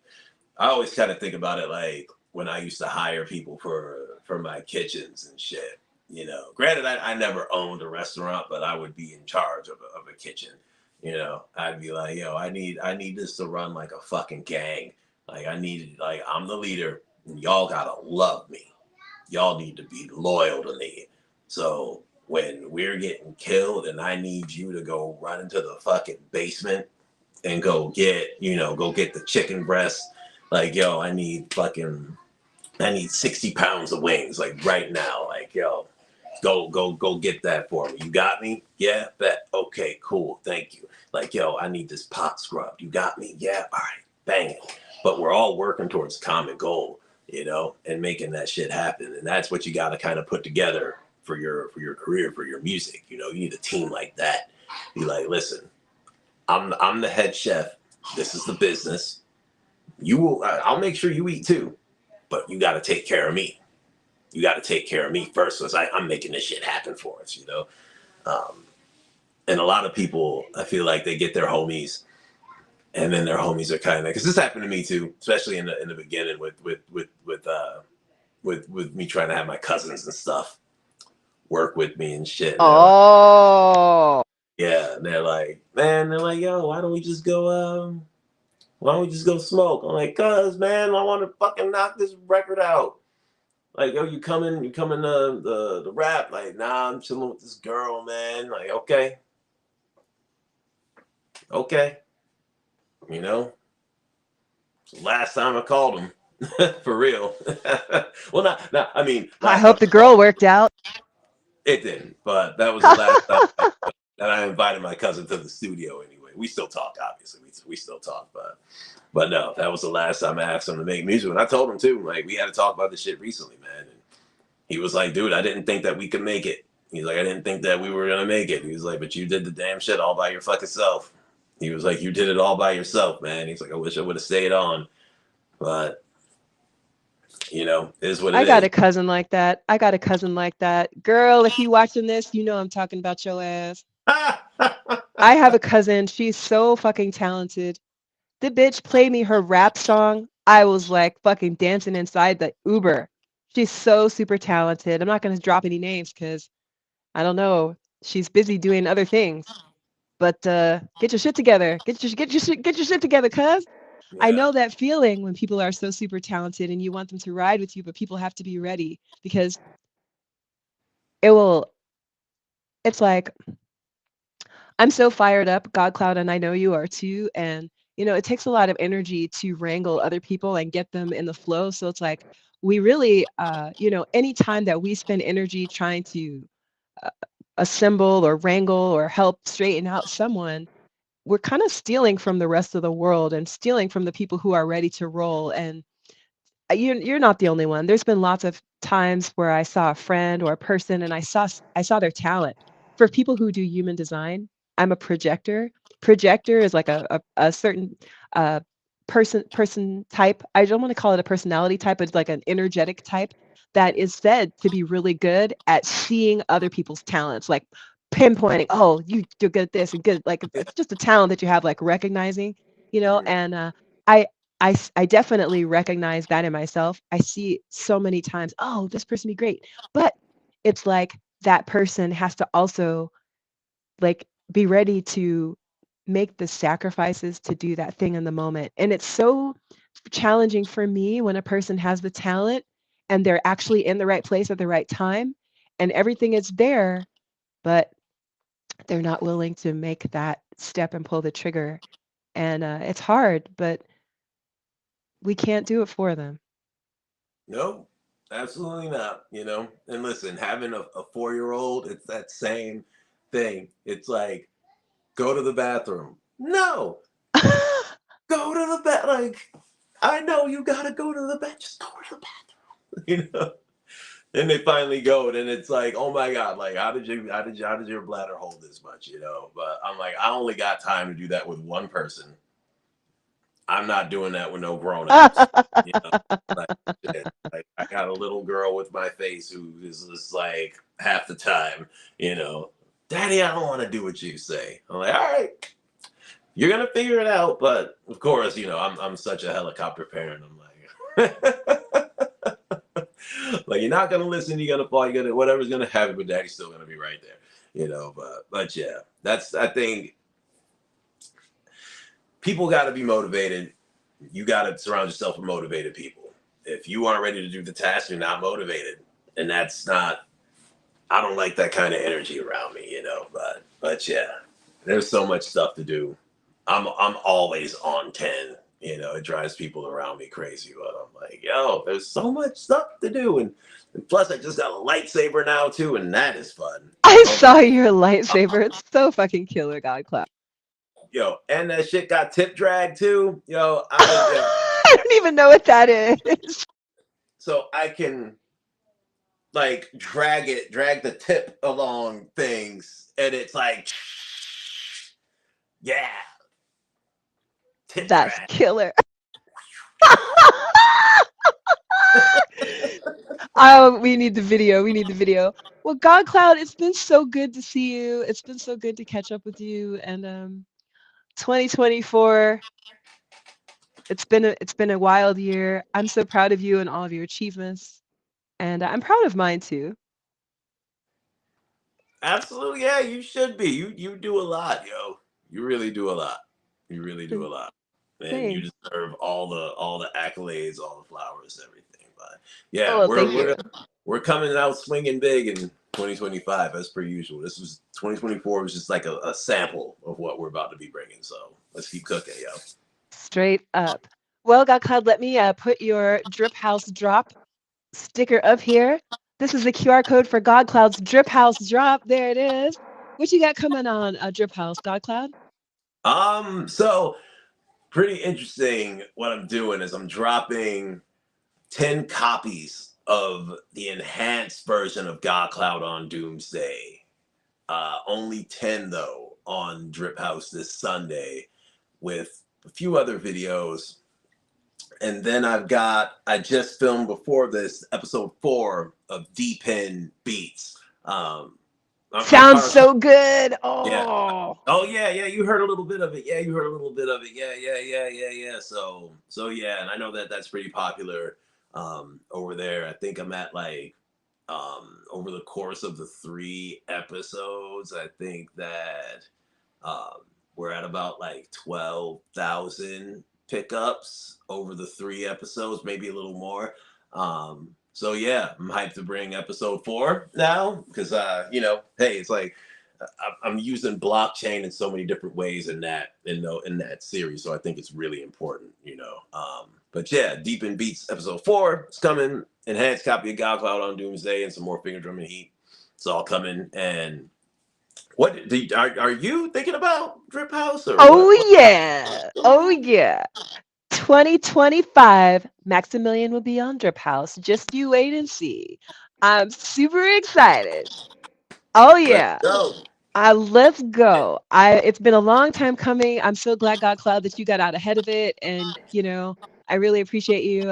I always kind of think about it like when I used to hire people for my kitchens and shit. Granted, I never owned a restaurant, but I would be in charge of a kitchen. I'd be like, I need this to run like a fucking gang. Like I'm the leader, and y'all gotta love me. Y'all need to be loyal to me. So when we're getting killed, and I need you to go run into the fucking basement and go get the chicken breast. Like, I need 60 pounds of wings, like right now. Like, go get that for me. You got me? Yeah, bet. Okay, cool. Thank you. Like, I need this pot scrubbed. You got me? Yeah, all right. Bang it. But we're all working towards common goal, and making that shit happen. And that's what you got to kind of put together for your career, for your music. You need a team like that. Be like, listen, I'm the head chef. This is the business. I'll make sure you eat too. but you got to take care of me. You got to take care of me first, because I'm making this shit happen for us, you know. Um, and a lot of people, I feel like they get their homies, and then their homies are kind of, because this happened to me too, especially in the beginning with me trying to have my cousins and stuff work with me and shit. And they're like, Oh. yeah, and they're like, man, they're like, yo, why don't we just go? Why don't we just go smoke? I'm like, cuz, man, I want to fucking knock this record out. Like, yo, you coming the rap? Like, nah, I'm chilling with this girl, man. Like, okay, okay, you know. Last time I called him, for real. Well, not. I mean, I last time hope the I called girl worked out. it didn't, but that was the last time that I invited my cousin to the studio. Anyway, we still talk, obviously. We still talk, but no, that was the last time I asked him to make music, and I told him too. Like, we had to talk about this shit recently, man. And he was like, dude, I didn't think that we could make it. He's like, I didn't think that we were gonna make it. He was like, but you did the damn shit all by your fucking self. He was like, you did it all by yourself, man. He's like, I wish I would have stayed on, but you know, it is what it I got is. a cousin like that. I got a cousin like that. Girl, if you watching this, you know I'm talking about your ass. I have a cousin. She's so fucking talented. The bitch played me her rap song. I was like fucking dancing inside the Uber. She's so super talented. I'm not going to drop any names because I don't know. She's busy doing other things. But get your shit together. Get your shit together, cuz. I Yeah. know that feeling when people are so super talented and you want them to ride with you, but people have to be ready because it will. It's like I'm so fired up, God Cloud, and I know you are too. And, it takes a lot of energy to wrangle other people and get them in the flow. So it's like we really, any time that we spend energy trying to uh, assemble or wrangle or help straighten out someone, we're kind of stealing from the rest of the world and stealing from the people who are ready to roll. And you're not the only one. There's been lots of times where I saw a friend or a person and I saw their talent. For people who do human design, I'm a projector. Projector is like a certain uh, person type. I don't want to call it a personality type, but it's like an energetic type that is said to be really good at seeing other people's talents, like pinpointing, oh, you're good at this and good, like it's just a talent that you have, like recognizing, Mm. and I I definitely recognize that in myself. I see so many times, oh, this person be great. But it's like that person has to also like be ready to make the sacrifices to do that thing in the moment. And it's so challenging for me when a person has the talent and they're actually in the right place at the right time and everything is there, but they're not willing to make that step and pull the trigger. And it's hard, but we can't do it for them. No, absolutely not. You know, and listen, having a 4-year-old, it's that same thing. It's like, go to the bathroom. No, go to the bath. Like, I know you gotta go to the bath. Just go to the bathroom. You know. And they finally go, and it's like, oh my god, like how did your bladder hold this much? You know. But I'm like, I only got time to do that with one person. I'm not doing that with no grown-ups. You know, like, shit. Like, I got a little girl with my face who is just like half the time, you know, Daddy, I don't want to do what you say. I'm like, all right, you're gonna figure it out. But of course, you know, I'm such a helicopter parent. I'm like, like, you're not gonna listen, you're gonna fall, you're gonna whatever's gonna happen, but Daddy's still gonna be right there, you know. But yeah, that's I think people got to be motivated. You got to surround yourself with motivated people. If you aren't ready to do the task, you're not motivated, and that's not. I don't like that kind of energy around me, you know. But yeah, there's so much stuff to do. I'm always on 10. You know, it drives people around me crazy. But I'm like, yo, there's so much stuff to do, and plus I just got a lightsaber now too, and that is fun. I Oh saw my, your lightsaber. It's so fucking killer, God Cloud. yo, and that shit got tip drag too. Yo, yo, I don't even know what that is. so I can like drag the tip along things, and it's like, yeah, tip That's drag. killer. Oh, we need the video. We need the video. Well, God Cloud, it's been so good to see you. It's been so good to catch up with you. And 2024, it's been a wild year. I'm so proud of you and all of your achievements, and I'm proud of mine too. Absolutely, yeah, you should be. You do a lot, yo. You really do a lot. You really do a Th- lot, and you Thanks. deserve all the accolades, all the flowers, everything. But yeah, Oh, we're thank we're you. we're coming out swinging big in 2025 as per usual. This was 2024 was just like a sample of what we're about to be bringing. So let's keep cooking, yo. Straight up. Well, God Cloud, let me put your Drip House drop sticker up here. This is the QR code for God Cloud's Drip House drop. There it is. What you got coming on Drip House, God Cloud? So pretty interesting. What I'm doing is I'm dropping 10 copies of the enhanced version of God Cloud on Doomsday. Only 10 though on Drip House this Sunday with a few other videos. And then I just filmed before this episode 4 of Deep End Beats. Um, I'm Sounds part of, so good. yeah. Oh, Oh yeah, you heard a little bit of it. Yeah, you heard a little bit of it. Yeah. So yeah, and I know that that's pretty popular over there. I think I'm at like over the course of the 3 episodes, I think that um, we're at about like 12,000 pickups over the 3 episodes, maybe a little more. So yeah, I'm hyped to bring episode 4 now because hey, it's like I'm using blockchain in so many different ways in that series, so I think it's really important. But yeah, Deep in Beats episode 4 is coming. Enhanced copy of God Cloud on Doomsday and some more finger drum and heat. It's all coming. And are you thinking about Drip House or oh what? yeah. Oh yeah. 2025, Maximilian will be on Drip House. Just you wait and see. I'm super excited. Oh Let's yeah. go. Let's go. It's been a long time coming. I'm so glad, God Cloud, that you got out ahead of it, and I really appreciate you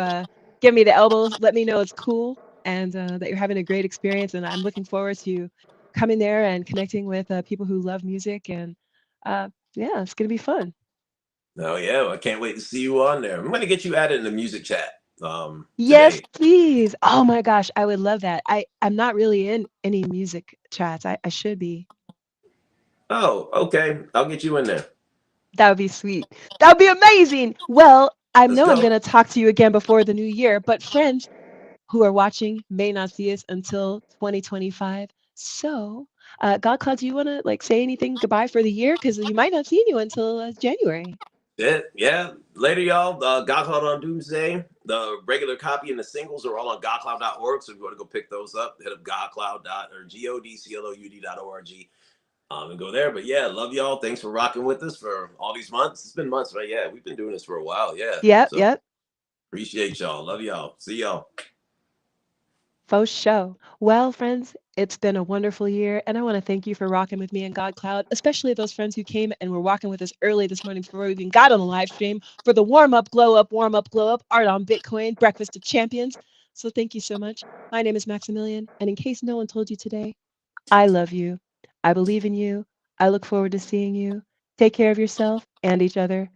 giving me the elbows, let me know it's cool, and that you're having a great experience. And I'm looking forward to coming there and connecting with people who love music, and yeah, it's gonna be fun. Oh yeah, well, I can't wait to see you on there. I'm gonna get you added in the music chat Yes, today. please. Oh my gosh, I would love that. I'm not really in any music chats. I should be. Oh, okay. I'll get you in there. That would be sweet. That would be amazing. Well, I Let's know I'm go. going to talk to you again before the new year, but friends who are watching may not see us until 2025. So, God Cloud, do you want to like say anything goodbye for the year? Because you might not see you until January. Yeah. Later, y'all. God Cloud on Doomsday. The regular copy and the singles are all on godcloud.org. So if you want to go pick those up, hit up godcloud dot or godcloud.org and go there. But yeah, love y'all. Thanks for rocking with us for all these months. It's been months, right? Yeah, we've been doing this for a while. Yeah. Yep, So yep. appreciate y'all. Love y'all. See y'all. Faux show. Well, friends, it's been a wonderful year, and I want to thank you for rocking with me and God Cloud, especially those friends who came and were rocking with us early this morning before we even got on the live stream for the warm up, glow up, art on Bitcoin, breakfast of champions. So thank you so much. My name is Maximilian, and in case no one told you today, I love you. I believe in you. I look forward to seeing you. Take care of yourself and each other.